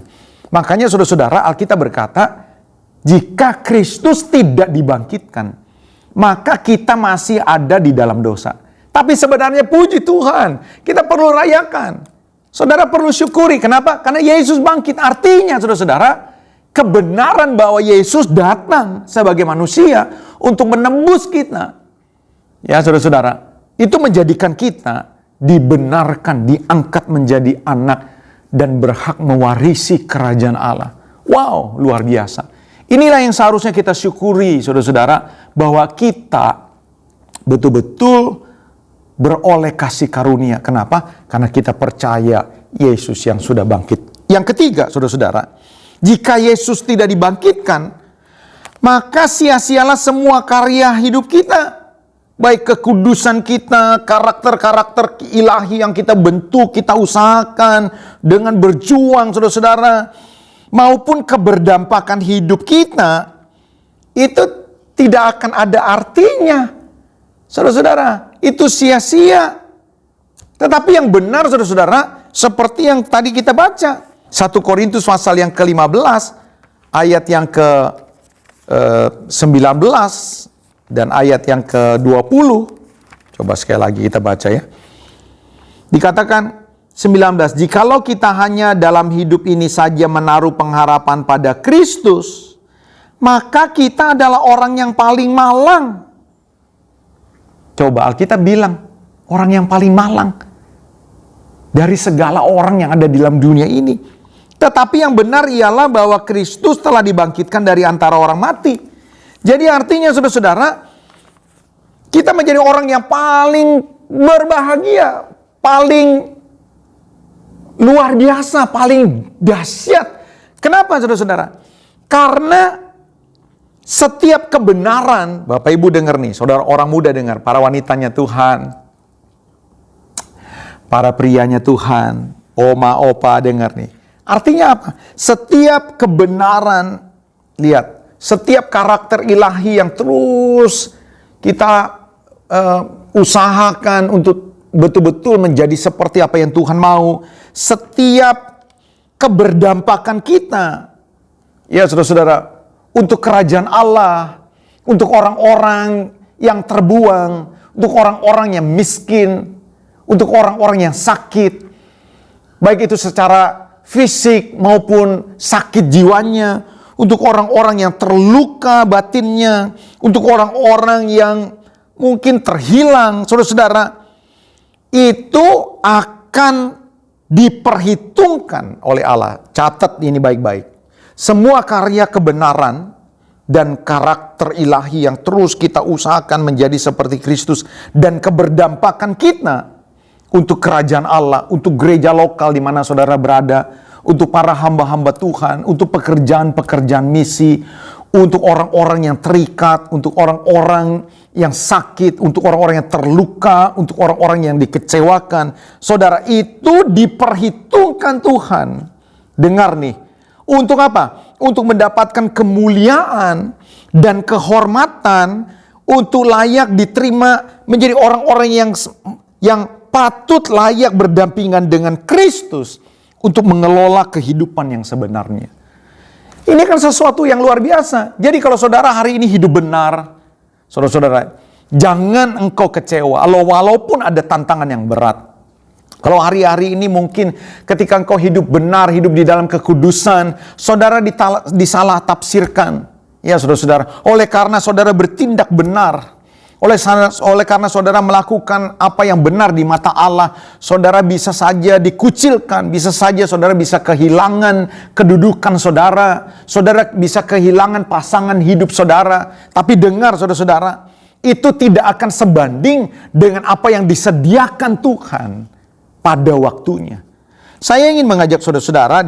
Makanya saudara-saudara, Alkitab berkata, jika Kristus tidak dibangkitkan, maka kita masih ada di dalam dosa. Tapi sebenarnya puji Tuhan, kita perlu rayakan. Saudara perlu syukuri. Kenapa? Karena Yesus bangkit. Artinya saudara-saudara, kebenaran bahwa Yesus datang sebagai manusia untuk menembus kita. Ya saudara-saudara, itu menjadikan kita dibenarkan, diangkat menjadi anak dan berhak mewarisi kerajaan Allah. Wow, luar biasa. Inilah yang seharusnya kita syukuri saudara-saudara, bahwa kita betul-betul beroleh kasih karunia. Kenapa? Karena kita percaya Yesus yang sudah bangkit. Yang ketiga, saudara-saudara, jika Yesus tidak dibangkitkan, maka sia-sialah semua karya hidup kita. Baik kekudusan kita, karakter-karakter ilahi yang kita bentuk, kita usahakan dengan berjuang, saudara-saudara, maupun keberdampakan hidup kita, itu tidak akan ada artinya. Saudara-saudara, itu sia-sia. Tetapi yang benar, saudara-saudara, seperti yang tadi kita baca. 1 Korintus pasal yang ke-15, ayat yang ke-19, dan ayat yang ke-20. Coba sekali lagi kita baca ya. Dikatakan 19, jikalau kita hanya dalam hidup ini saja menaruh pengharapan pada Kristus, maka kita adalah orang yang paling malang. Coba Alkitab bilang, orang yang paling malang dari segala orang yang ada di dalam dunia ini. Tetapi yang benar ialah bahwa Kristus telah dibangkitkan dari antara orang mati. Jadi artinya saudara-saudara, kita menjadi orang yang paling berbahagia, paling luar biasa, paling dahsyat. Kenapa saudara-saudara? Karena setiap kebenaran, Bapak Ibu dengar nih, saudara orang muda dengar, para wanitanya Tuhan, para prianya Tuhan, oma, opa dengar nih. Artinya apa? Setiap kebenaran, lihat, setiap karakter ilahi yang terus kita usahakan untuk betul-betul menjadi seperti apa yang Tuhan mau. Setiap keberdampakan kita, ya saudara-saudara, untuk kerajaan Allah, untuk orang-orang yang terbuang, untuk orang-orang yang miskin, untuk orang-orang yang sakit, baik itu secara fisik maupun sakit jiwanya, untuk orang-orang yang terluka batinnya, untuk orang-orang yang mungkin terhilang, saudara-saudara, itu akan diperhitungkan oleh Allah. Catat ini baik-baik. Semua karya kebenaran dan karakter ilahi yang terus kita usahakan menjadi seperti Kristus dan keberdampakan kita untuk kerajaan Allah, untuk gereja lokal di mana saudara berada, untuk para hamba-hamba Tuhan, untuk pekerjaan-pekerjaan misi, untuk orang-orang yang terikat, untuk orang-orang yang sakit, untuk orang-orang yang terluka, untuk orang-orang yang dikecewakan. Saudara, itu diperhitungkan Tuhan. Dengar nih, untuk apa? Untuk mendapatkan kemuliaan dan kehormatan, untuk layak diterima menjadi orang-orang yang patut layak berdampingan dengan Kristus untuk mengelola kehidupan yang sebenarnya. Ini kan sesuatu yang luar biasa. Jadi kalau saudara hari ini hidup benar, saudara-saudara, jangan engkau kecewa walaupun ada tantangan yang berat. Kalau hari-hari ini mungkin ketika engkau hidup benar, hidup di dalam kekudusan, saudara disalah tafsirkan. Ya saudara-saudara, oleh karena saudara bertindak benar, oleh karena saudara melakukan apa yang benar di mata Allah, saudara bisa saja dikucilkan, bisa saja saudara bisa kehilangan kedudukan saudara, saudara bisa kehilangan pasangan hidup saudara. Tapi dengar saudara-saudara, itu tidak akan sebanding dengan apa yang disediakan Tuhan pada waktunya. Saya ingin mengajak saudara-saudara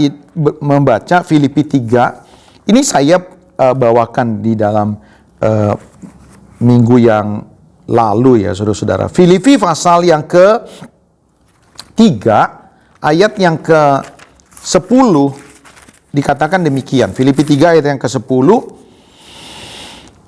membaca Filipi 3. Ini saya bawakan di dalam minggu yang lalu ya saudara-saudara. Filipi pasal yang ke-3 ayat yang ke-10 dikatakan demikian. Filipi 3 ayat yang ke-10.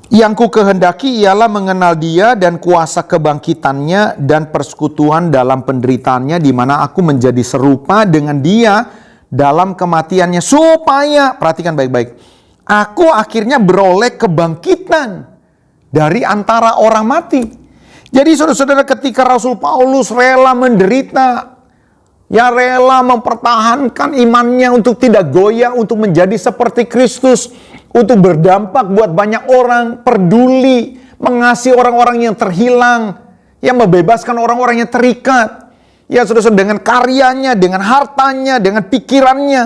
Yang ku kehendaki ialah mengenal Dia dan kuasa kebangkitannya dan persekutuan dalam penderitaannya, di mana aku menjadi serupa dengan Dia dalam kematiannya, supaya, perhatikan baik-baik, aku akhirnya beroleh kebangkitan dari antara orang mati. Jadi saudara-saudara, ketika Rasul Paulus rela menderita, ya rela mempertahankan imannya untuk tidak goyah, untuk menjadi seperti Kristus, untuk berdampak buat banyak orang, peduli, mengasihi orang-orang yang terhilang, yang membebaskan orang-orang yang terikat. Ya saudara-saudara, dengan karyanya, dengan hartanya, dengan pikirannya.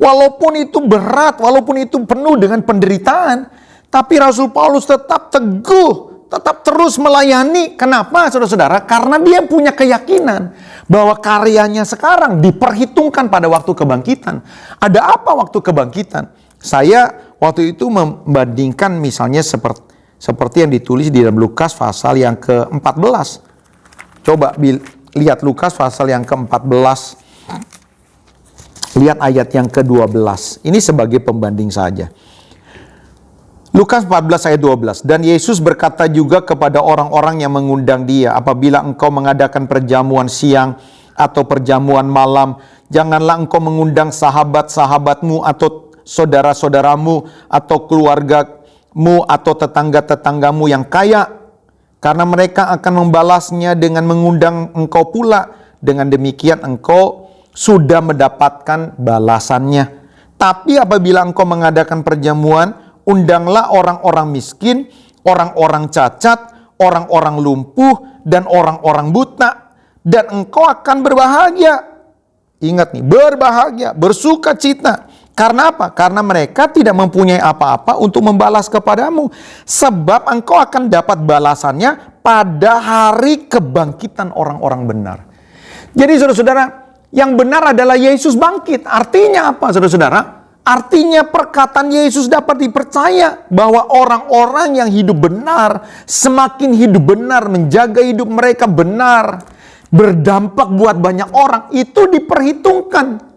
Walaupun itu berat, walaupun itu penuh dengan penderitaan, tapi Rasul Paulus tetap teguh, tetap terus melayani. Kenapa saudara-saudara? Karena dia punya keyakinan bahwa karyanya sekarang diperhitungkan pada waktu kebangkitan. Ada apa waktu kebangkitan? Saya waktu itu membandingkan misalnya seperti yang ditulis di dalam Lukas pasal yang ke-14. Coba lihat Lukas pasal yang ke-14. Lihat ayat yang ke-12. Ini sebagai pembanding saja. Lukas 14 ayat 12. Dan Yesus berkata juga kepada orang-orang yang mengundang Dia, apabila engkau mengadakan perjamuan siang atau perjamuan malam, janganlah engkau mengundang sahabat-sahabatmu atau saudara-saudaramu atau keluargamu atau tetangga-tetanggamu yang kaya, karena mereka akan membalasnya dengan mengundang engkau pula. Dengan demikian engkau sudah mendapatkan balasannya. Tapi apabila engkau mengadakan perjamuan, undanglah orang-orang miskin, orang-orang cacat, orang-orang lumpuh, dan orang-orang buta, dan engkau akan berbahagia. Ingat nih, berbahagia, bersuka cita. Karena apa? Karena mereka tidak mempunyai apa-apa untuk membalas kepadamu. Sebab engkau akan dapat balasannya pada hari kebangkitan orang-orang benar. Jadi saudara-saudara, yang benar adalah Yesus bangkit. Artinya apa saudara-saudara? Artinya perkataan Yesus dapat dipercaya bahwa orang-orang yang hidup benar, semakin hidup benar, menjaga hidup mereka benar, berdampak buat banyak orang, itu diperhitungkan.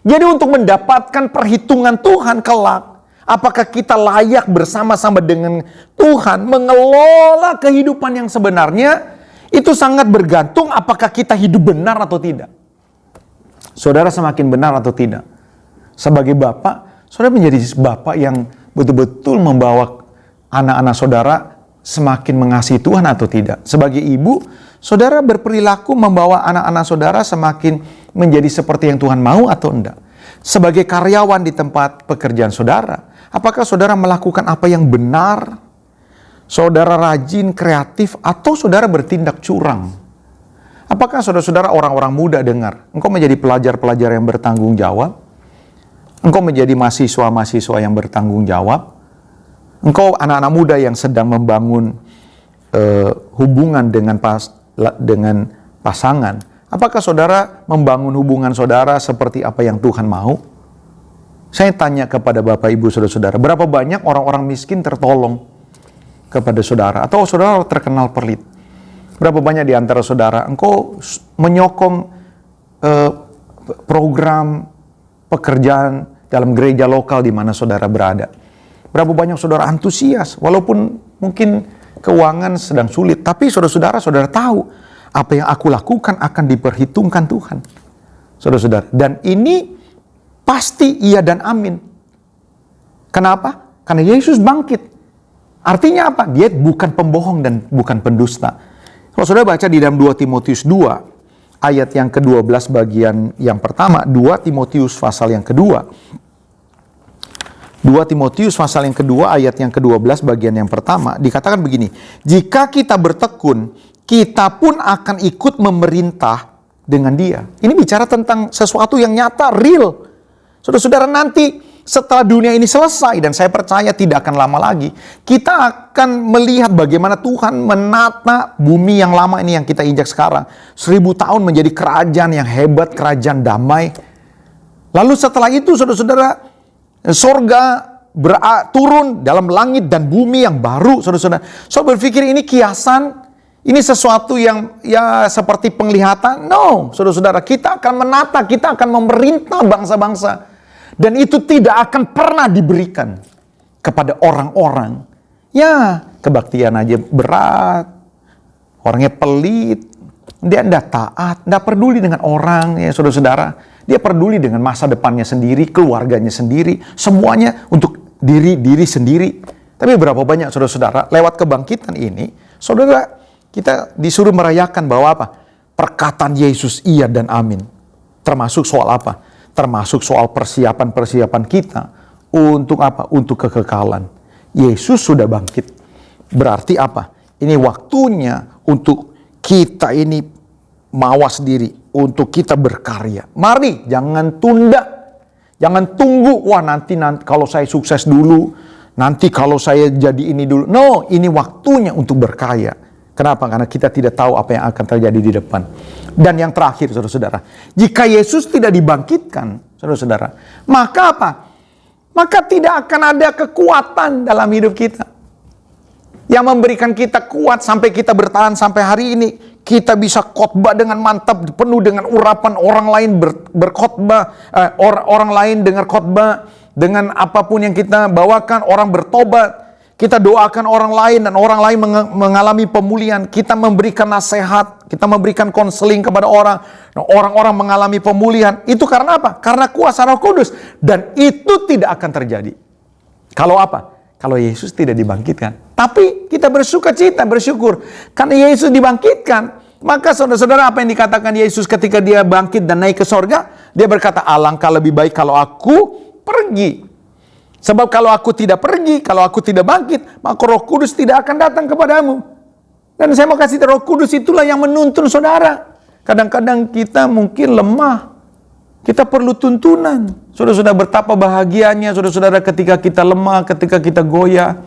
Jadi untuk mendapatkan perhitungan Tuhan kelak, apakah kita layak bersama-sama dengan Tuhan mengelola kehidupan yang sebenarnya, itu sangat bergantung apakah kita hidup benar atau tidak. Saudara semakin benar atau tidak. Sebagai bapak, saudara menjadi bapak yang betul-betul membawa anak-anak saudara semakin mengasihi Tuhan atau tidak. Sebagai ibu, saudara berperilaku membawa anak-anak saudara semakin menjadi seperti yang Tuhan mau atau enggak. Sebagai karyawan di tempat pekerjaan saudara, apakah saudara melakukan apa yang benar? Saudara rajin, kreatif, atau saudara bertindak curang? Apakah saudara-saudara orang-orang muda dengar, engkau menjadi pelajar-pelajar yang bertanggung jawab? Engkau menjadi mahasiswa-mahasiswa yang bertanggung jawab? Engkau anak-anak muda yang sedang membangun hubungan dengan pasangan? Apakah saudara membangun hubungan saudara seperti apa yang Tuhan mau? Saya tanya kepada Bapak Ibu saudara-saudara, berapa banyak orang-orang miskin tertolong kepada saudara, atau saudara terkenal pelit? Berapa banyak di antara saudara engkau menyokong program pekerjaan dalam gereja lokal di mana saudara berada? Berapa banyak saudara antusias walaupun mungkin keuangan sedang sulit, tapi saudara tahu apa yang aku lakukan akan diperhitungkan Tuhan, saudara-saudara. Dan ini pasti iya dan amin. Kenapa? Karena Yesus bangkit. Artinya apa? Dia bukan pembohong dan bukan pendusta. Kalau saudara baca di dalam 2 Timotius 2, ayat yang ke-12 bagian yang pertama, 2 Timotius pasal yang kedua. 2 Timotius pasal yang kedua, ayat yang ke-12 bagian yang pertama, dikatakan begini, jika kita bertekun, kita pun akan ikut memerintah dengan dia. Ini bicara tentang sesuatu yang nyata, real. Saudara-saudara, nanti setelah dunia ini selesai, dan saya percaya tidak akan lama lagi, kita akan melihat bagaimana Tuhan menata bumi yang lama ini yang kita injak sekarang. 1000 tahun menjadi kerajaan yang hebat, kerajaan damai. Lalu setelah itu saudara-saudara, sorga turun dalam langit dan bumi yang baru. Saudara-saudara, saya berpikir ini kiasan, ini sesuatu yang ya seperti penglihatan. No, saudara-saudara, kita akan menata, kita akan memerintah bangsa-bangsa. Dan itu tidak akan pernah diberikan kepada orang-orang. Ya, kebaktian aja berat. Orangnya pelit. Dia tidak taat, tidak peduli dengan orang, ya saudara-saudara. Dia peduli dengan masa depannya sendiri, keluarganya sendiri. Semuanya untuk diri sendiri. Tapi berapa banyak saudara-saudara, lewat kebangkitan ini, saudara, kita disuruh merayakan bahwa apa? Perkataan Yesus iya dan amin. Termasuk soal apa? Termasuk soal persiapan-persiapan kita untuk apa? Untuk kekekalan. Yesus sudah bangkit. Berarti apa? Ini waktunya untuk kita ini mawas diri, untuk kita berkarya. Mari, jangan tunda. Jangan tunggu, wah nanti kalau saya sukses dulu, nanti kalau saya jadi ini dulu. No, ini waktunya untuk berkarya. Kenapa? Karena kita tidak tahu apa yang akan terjadi di depan. Dan yang terakhir, saudara-saudara, jika Yesus tidak dibangkitkan, saudara-saudara, maka apa? Maka tidak akan ada kekuatan dalam hidup kita yang memberikan kita kuat sampai kita bertahan sampai hari ini. Kita bisa khotbah dengan mantap, penuh dengan urapan, orang lain berkhotbah, orang lain dengar khotbah, dengan apapun yang kita bawakan, orang bertobat. Kita doakan orang lain dan orang lain mengalami pemulihan. Kita memberikan nasihat, kita memberikan konseling kepada orang. Nah, orang-orang mengalami pemulihan. Itu karena apa? Karena kuasa Roh Kudus. Dan itu tidak akan terjadi. Kalau apa? Kalau Yesus tidak dibangkitkan. Tapi kita bersuka cita, bersyukur. Karena Yesus dibangkitkan. Maka saudara-saudara, apa yang dikatakan Yesus ketika dia bangkit dan naik ke sorga? Dia berkata, alangkah lebih baik kalau aku pergi. Sebab kalau aku tidak pergi, kalau aku tidak bangkit, maka Roh Kudus tidak akan datang kepadamu. Dan saya mau kasih Roh Kudus itulah yang menuntun saudara. Kadang-kadang kita mungkin lemah. Kita perlu tuntunan. Saudara-saudara, betapa bahagianya saudara-saudara ketika kita lemah, ketika kita goyah.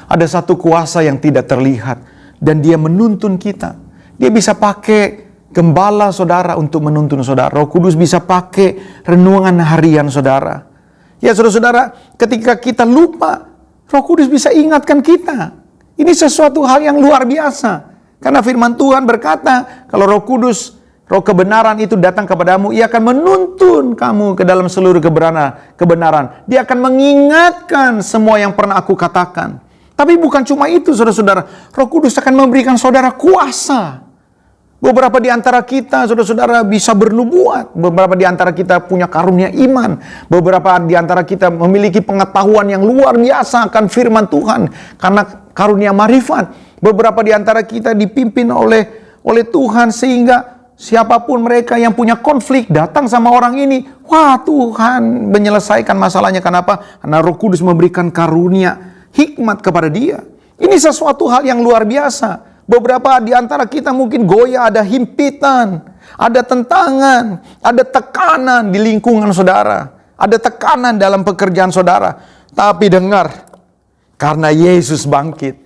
Ada satu kuasa yang tidak terlihat. Dan dia menuntun kita. Dia bisa pakai gembala saudara untuk menuntun saudara. Roh Kudus bisa pakai renungan harian saudara. Ya saudara-saudara, ketika kita lupa, Roh Kudus bisa ingatkan kita. Ini sesuatu hal yang luar biasa. Karena firman Tuhan berkata, kalau Roh Kudus, Roh kebenaran itu datang kepadamu, Ia akan menuntun kamu ke dalam seluruh kebenaran. Dia akan mengingatkan semua yang pernah aku katakan. Tapi bukan cuma itu saudara-saudara, Roh Kudus akan memberikan saudara kuasa. Beberapa di antara kita, saudara-saudara, bisa bernubuat. Beberapa di antara kita punya karunia iman. Beberapa di antara kita memiliki pengetahuan yang luar biasa akan firman Tuhan. Karena karunia marifat. Beberapa di antara kita dipimpin oleh Tuhan sehingga siapapun mereka yang punya konflik datang sama orang ini. Wah, Tuhan menyelesaikan masalahnya. Kenapa? Karena Roh Kudus memberikan karunia hikmat kepada dia. Ini sesuatu hal yang luar biasa. Beberapa di antara kita mungkin goyah, ada himpitan, ada tentangan, ada tekanan di lingkungan saudara, ada tekanan dalam pekerjaan saudara. Tapi dengar, karena Yesus bangkit,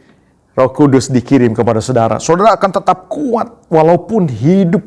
Roh Kudus dikirim kepada saudara. Saudara akan tetap kuat walaupun hidup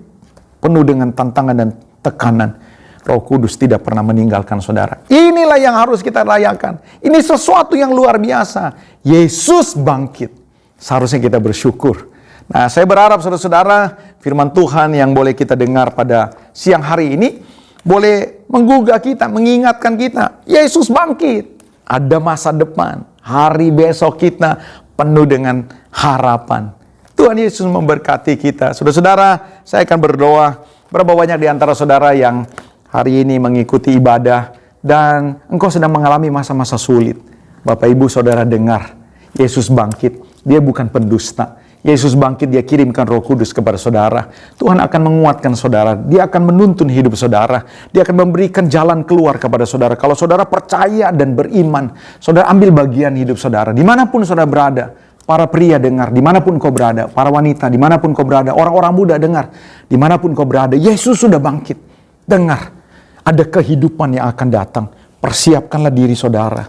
penuh dengan tantangan dan tekanan. Roh Kudus tidak pernah meninggalkan saudara. Inilah yang harus kita rayakan. Ini sesuatu yang luar biasa. Yesus bangkit. Seharusnya kita bersyukur. Nah, saya berharap saudara-saudara, firman Tuhan yang boleh kita dengar pada siang hari ini boleh menggugah kita, mengingatkan kita. Yesus bangkit. Ada masa depan. Hari besok kita penuh dengan harapan. Tuhan Yesus memberkati kita. Saudara-saudara, saya akan berdoa. Berapa banyak di antara saudara yang hari ini mengikuti ibadah dan engkau sedang mengalami masa-masa sulit. Bapak Ibu Saudara dengar, Yesus bangkit. Dia bukan pendusta. Yesus bangkit, dia kirimkan Roh Kudus kepada saudara. Tuhan akan menguatkan saudara. Dia akan menuntun hidup saudara. Dia akan memberikan jalan keluar kepada saudara. Kalau saudara percaya dan beriman, saudara ambil bagian hidup saudara. Dimanapun saudara berada, para pria dengar, dimanapun kau berada. Para wanita, dimanapun kau berada. Orang-orang muda dengar, dimanapun kau berada. Yesus sudah bangkit. Dengar, ada kehidupan yang akan datang. Persiapkanlah diri saudara.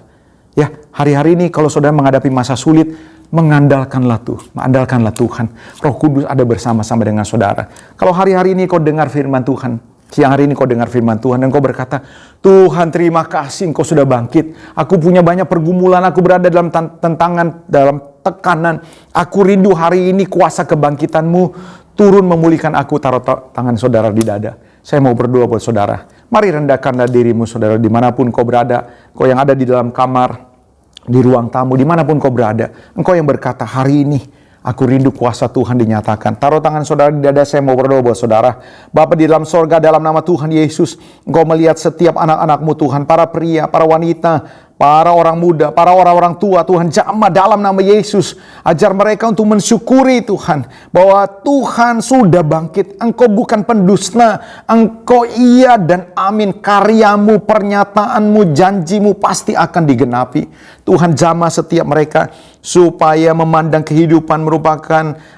Ya, hari-hari ini kalau saudara menghadapi masa sulit, mengandalkanlah Tuhan. Roh Kudus ada bersama-sama dengan saudara. Kalau hari-hari ini kau dengar firman Tuhan, siang hari ini kau dengar firman Tuhan dan kau berkata, Tuhan terima kasih engkau sudah bangkit. Aku punya banyak pergumulan, aku berada dalam tantangan, dalam tekanan. Aku rindu hari ini kuasa kebangkitanmu turun memulihkan aku. Taruh tangan saudara di dada. Saya mau berdoa buat saudara. Mari rendahkanlah dirimu saudara dimanapun kau berada. Kau yang ada di dalam kamar, di ruang tamu, dimanapun kau berada. Engkau yang berkata, hari ini aku rindu kuasa Tuhan dinyatakan. Taruh tangan saudara di dada, saya mau berdoa buat saudara. Bapa di dalam sorga, dalam nama Tuhan Yesus, Engkau melihat setiap anak-anakmu Tuhan, para pria, para wanita, para orang muda, para orang-orang tua Tuhan, jamah dalam nama Yesus. Ajar mereka untuk mensyukuri Tuhan, bahwa Tuhan sudah bangkit. Engkau bukan pendusta, Engkau iya dan amin. Karyamu, pernyataanmu, janjimu pasti akan digenapi. Tuhan jamah setiap mereka, supaya memandang kehidupan merupakan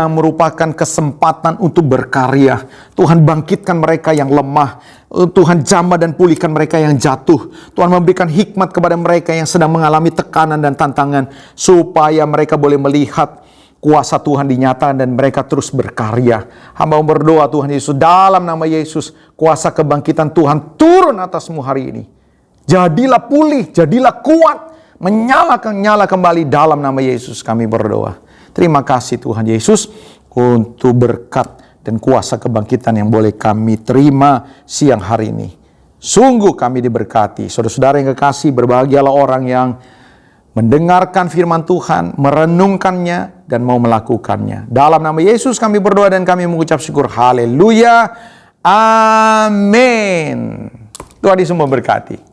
merupakan kesempatan untuk berkarya. Tuhan bangkitkan mereka yang lemah. Tuhan jamah dan pulihkan mereka yang jatuh. Tuhan memberikan hikmat kepada mereka yang sedang mengalami tekanan dan tantangan, supaya mereka boleh melihat kuasa Tuhan dinyatakan dan mereka terus berkarya. Hamba berdoa Tuhan Yesus, dalam nama Yesus, kuasa kebangkitan Tuhan turun atasmu hari ini. Jadilah pulih, jadilah kuat, menyala kembali dalam nama Yesus kami berdoa. Terima kasih Tuhan Yesus untuk berkat dan kuasa kebangkitan yang boleh kami terima siang hari ini. Sungguh kami diberkati. Saudara-saudara yang kekasih, berbahagialah orang yang mendengarkan firman Tuhan, merenungkannya, dan mau melakukannya. Dalam nama Yesus kami berdoa dan kami mengucap syukur. Haleluya. Amin. Tuhan Yesus memberkati.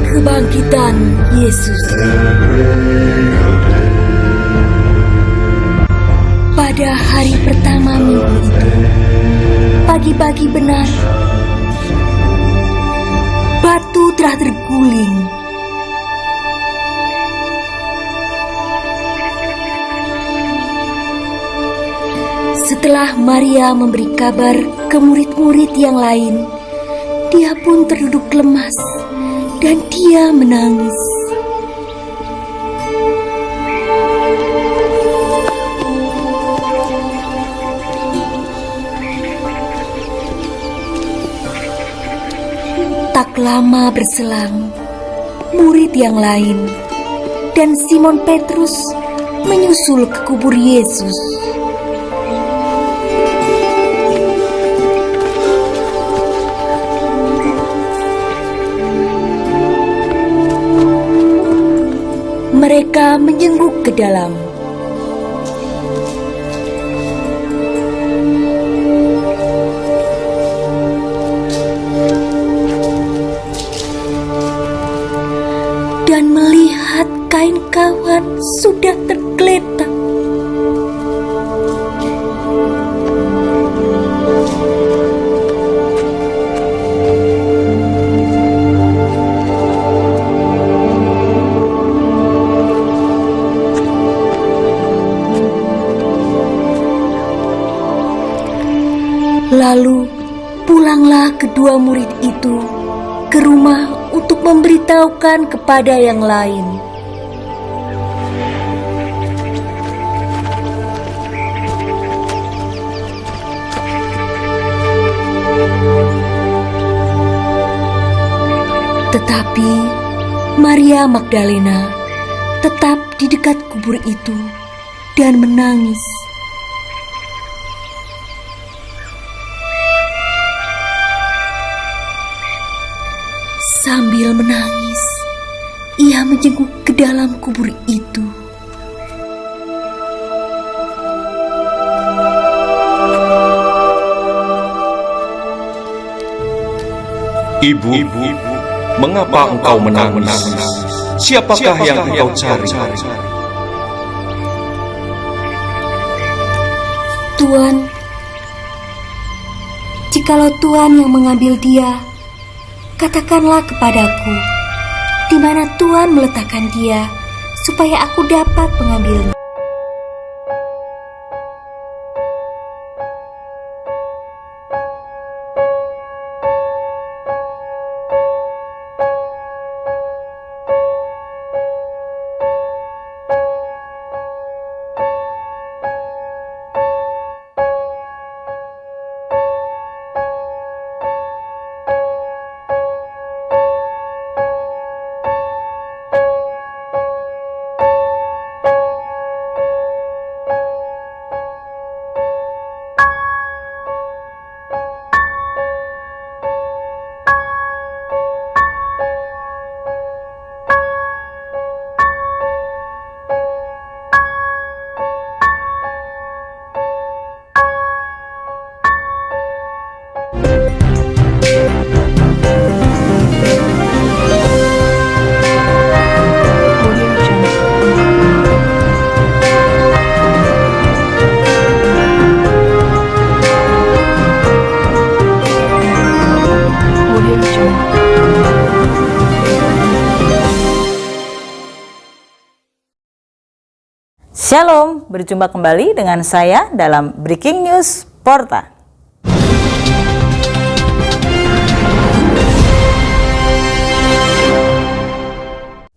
Kebangkitan Yesus. Pada hari pertama minggu itu, pagi-pagi benar, batu telah terguling. Setelah Maria memberi kabar ke murid-murid yang lain, dia pun terduduk lemas dan dia menangis. Tak lama berselang, murid yang lain dan Simon Petrus menyusul ke kubur Yesus. Mereka menjenguk ke dalam. Dan melihat kain kafan sudah tergeletak. Lalu pulanglah kedua murid itu ke rumah untuk memberitahukan kepada yang lain. Tetapi Maria Magdalena tetap di dekat kubur itu dan menangis. Sambil menangis, ia menjenguk ke dalam kubur itu. Ibu, mengapa engkau menangis? Siapakah yang engkau cari? Tuan, jikalau Tuan yang mengambil dia, katakanlah kepadaku, di mana Tuhan meletakkan dia, supaya aku dapat mengambilnya. Shalom, berjumpa kembali dengan saya dalam Breaking News Porta.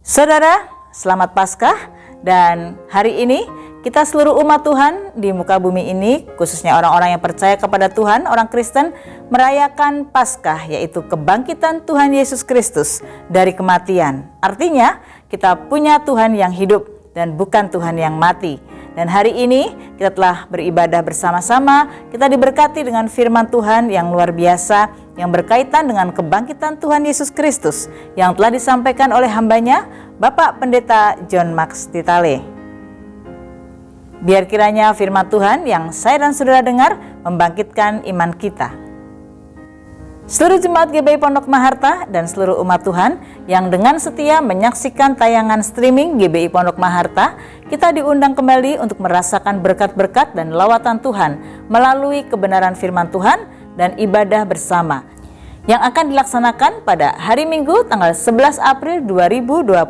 Saudara, selamat Paskah, dan hari ini kita seluruh umat Tuhan di muka bumi ini, khususnya orang-orang yang percaya kepada Tuhan, orang Kristen, merayakan Paskah, yaitu kebangkitan Tuhan Yesus Kristus dari kematian. Artinya, kita punya Tuhan yang hidup dan bukan Tuhan yang mati. Dan hari ini kita telah beribadah bersama-sama, kita diberkati dengan firman Tuhan yang luar biasa yang berkaitan dengan kebangkitan Tuhan Yesus Kristus yang telah disampaikan oleh hambanya Bapak Pendeta John Max Titale. Biar kiranya firman Tuhan yang saya dan saudara dengar membangkitkan iman kita. Seluruh jemaat GBI Pondok Maharta dan seluruh umat Tuhan yang dengan setia menyaksikan tayangan streaming GBI Pondok Maharta, kita diundang kembali untuk merasakan berkat-berkat dan lawatan Tuhan melalui kebenaran firman Tuhan dan ibadah bersama yang akan dilaksanakan pada hari Minggu tanggal 11 April 2021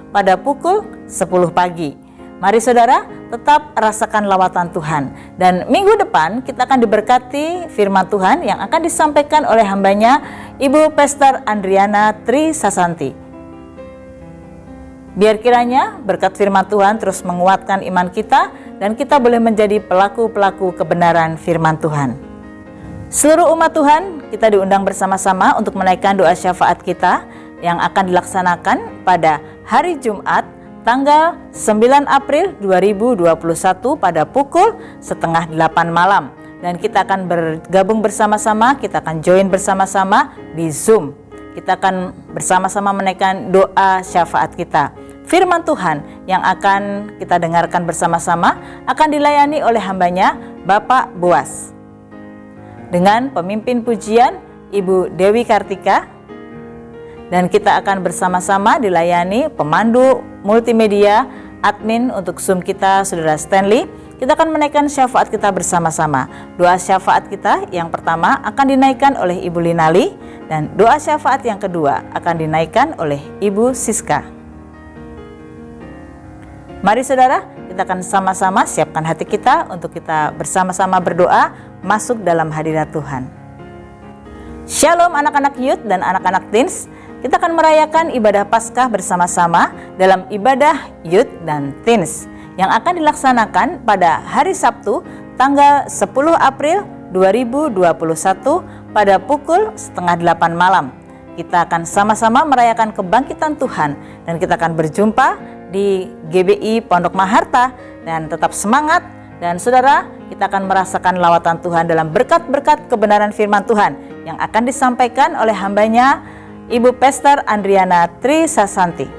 pada pukul 10 pagi. Mari saudara, tetap rasakan lawatan Tuhan. Dan minggu depan kita akan diberkati firman Tuhan yang akan disampaikan oleh hambanya Ibu Pastor Andriana Tri Sasanti. Biar kiranya berkat firman Tuhan terus menguatkan iman kita dan kita boleh menjadi pelaku-pelaku kebenaran firman Tuhan. Seluruh umat Tuhan, kita diundang bersama-sama untuk menaikkan doa syafaat kita yang akan dilaksanakan pada hari Jumat tanggal 9 April 2021 pada pukul 7:30 malam. Dan kita akan bergabung bersama-sama, kita akan join bersama-sama di Zoom. Kita akan bersama-sama menaikkan doa syafaat kita. Firman Tuhan yang akan kita dengarkan bersama-sama akan dilayani oleh hambanya Bapak Boas. Dengan pemimpin pujian Ibu Dewi Kartika. Dan kita akan bersama-sama dilayani pemandu multimedia, admin untuk Zoom kita, Saudara Stanley. Kita akan menaikkan syafaat kita bersama-sama. Doa syafaat kita yang pertama akan dinaikkan oleh Ibu Linali. Dan doa syafaat yang kedua akan dinaikkan oleh Ibu Siska. Mari saudara, kita akan sama-sama siapkan hati kita untuk kita bersama-sama berdoa masuk dalam hadirat Tuhan. Shalom anak-anak youth dan anak-anak teens. Kita akan merayakan ibadah Paskah bersama-sama dalam ibadah youth dan teens yang akan dilaksanakan pada hari Sabtu tanggal 10 April 2021 pada pukul 7:30 malam. Kita akan sama-sama merayakan kebangkitan Tuhan dan kita akan berjumpa di GBI Pondok Maharta dan tetap semangat. Dan saudara, kita akan merasakan lawatan Tuhan dalam berkat-berkat kebenaran firman Tuhan yang akan disampaikan oleh hambanya Ibu Pastor Andriana Tri Sasanti.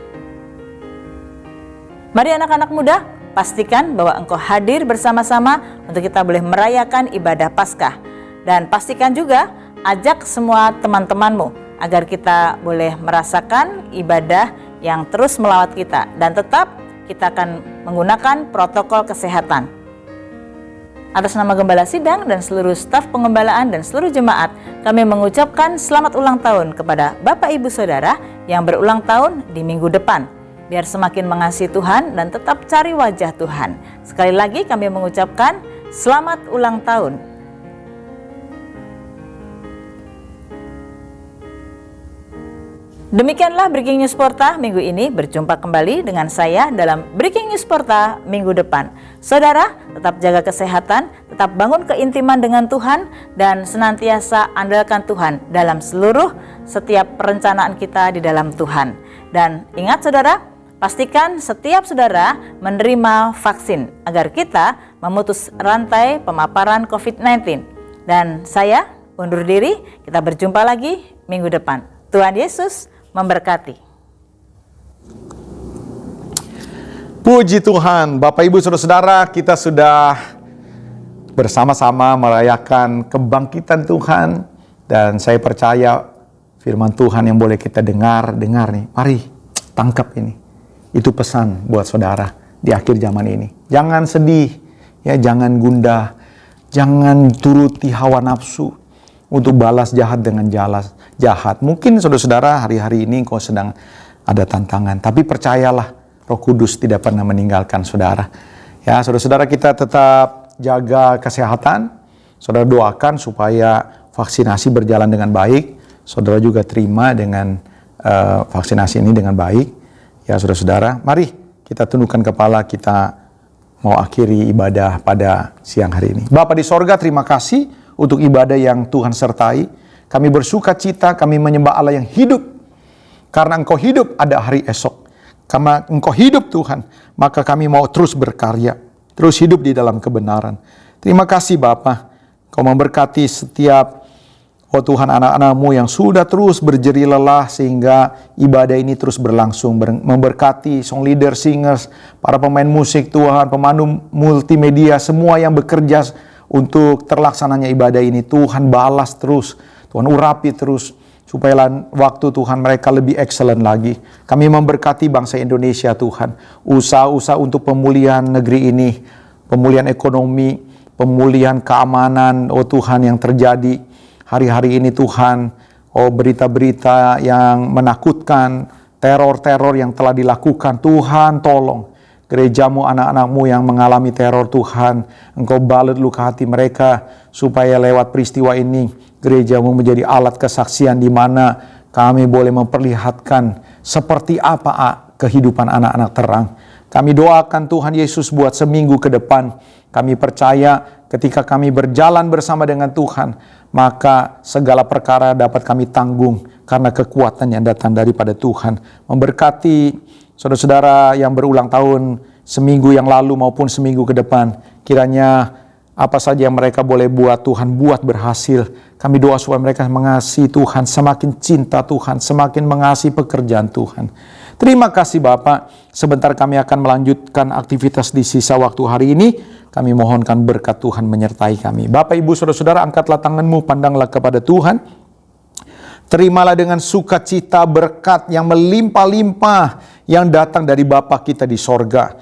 Mari anak-anak muda, pastikan bahwa engkau hadir bersama-sama untuk kita boleh merayakan ibadah Paskah. Dan pastikan juga ajak semua teman-temanmu agar kita boleh merasakan ibadah yang terus melawat kita. Dan tetap kita akan menggunakan protokol kesehatan. Atas nama Gembala Sidang dan seluruh staf pengembalaan dan seluruh jemaat, kami mengucapkan selamat ulang tahun kepada Bapak Ibu Saudara yang berulang tahun di minggu depan. Biar semakin mengasihi Tuhan dan tetap cari wajah Tuhan. Sekali lagi kami mengucapkan selamat ulang tahun. Demikianlah Breaking News Porta minggu ini. Berjumpa kembali dengan saya dalam Breaking News Porta minggu depan. Saudara, tetap jaga kesehatan, tetap bangun keintiman dengan Tuhan, dan senantiasa andalkan Tuhan dalam setiap perencanaan kita di dalam Tuhan. Dan ingat saudara, pastikan setiap saudara menerima vaksin agar kita memutus rantai pemaparan COVID-19. Dan saya undur diri, kita berjumpa lagi minggu depan. Tuhan Yesus memberkati. Puji Tuhan, Bapak Ibu Saudara-saudara, kita sudah bersama-sama merayakan kebangkitan Tuhan. Dan saya percaya firman Tuhan yang boleh kita dengar nih. Mari tangkap ini. Itu pesan buat saudara di akhir zaman ini. Jangan sedih, ya, jangan gundah, jangan turuti hawa nafsu untuk balas jahat dengan jahat. Mungkin saudara-saudara hari-hari ini kau sedang ada tantangan, tapi percayalah Roh Kudus tidak pernah meninggalkan saudara. Ya, saudara-saudara, kita tetap jaga kesehatan. Saudara doakan supaya vaksinasi berjalan dengan baik. Saudara juga terima dengan vaksinasi ini dengan baik. Ya, saudara-saudara, mari kita tundukkan kepala, kita mau akhiri ibadah pada siang hari ini. Bapa di sorga, terima kasih untuk ibadah yang Tuhan sertai. Kami bersuka cita, kami menyembah Allah yang hidup. Karena Engkau hidup, ada hari esok. Karena Engkau hidup Tuhan, maka kami mau terus berkarya, terus hidup di dalam kebenaran. Terima kasih Bapa, Kau memberkati setiap Tuhan anak-anak-Mu yang sudah terus berjerih lelah sehingga ibadah ini terus berlangsung. Memberkati song leader, singers, para pemain musik Tuhan, pemandu multimedia, semua yang bekerja untuk terlaksananya ibadah ini. Tuhan balas terus, Tuhan urapi terus, supaya waktu Tuhan mereka lebih excellent lagi. Kami memberkati bangsa Indonesia Tuhan, usaha-usaha untuk pemulihan negeri ini, pemulihan ekonomi, pemulihan keamanan, Tuhan yang terjadi hari-hari ini Tuhan. Berita-berita yang menakutkan, teror-teror yang telah dilakukan, Tuhan tolong gerejamu, anak-anakmu yang mengalami teror Tuhan, Engkau balut luka hati mereka, supaya lewat peristiwa ini, gerejamu menjadi alat kesaksian di mana kami boleh memperlihatkan seperti apa kehidupan anak-anak terang. Kami doakan Tuhan Yesus buat seminggu ke depan, kami percaya ketika kami berjalan bersama dengan Tuhan, maka segala perkara dapat kami tanggung karena kekuatan yang datang daripada Tuhan. Memberkati saudara-saudara yang berulang tahun seminggu yang lalu maupun seminggu ke depan. Kiranya apa saja yang mereka boleh buat, Tuhan buat berhasil. Kami doa supaya mereka mengasihi Tuhan, semakin cinta Tuhan, semakin mengasihi pekerjaan Tuhan. Terima kasih Bapak. Sebentar kami akan melanjutkan aktivitas di sisa waktu hari ini. Kami mohonkan berkat Tuhan menyertai kami. Bapak, Ibu, Saudara-saudara, angkatlah tanganmu, pandanglah kepada Tuhan. Terimalah dengan sukacita berkat yang melimpah-limpah yang datang dari Bapa kita di sorga.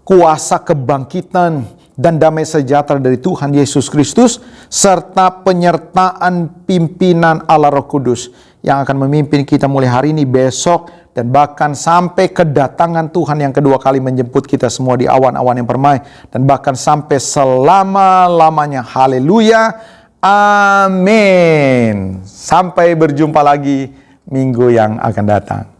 Kuasa kebangkitan dan damai sejahtera dari Tuhan Yesus Kristus, serta penyertaan pimpinan Allah Roh Kudus yang akan memimpin kita mulai hari ini, besok, dan bahkan sampai kedatangan Tuhan yang kedua kali menjemput kita semua di awan-awan yang permai, dan bahkan sampai selama-lamanya. Haleluya, amin. Sampai berjumpa lagi minggu yang akan datang.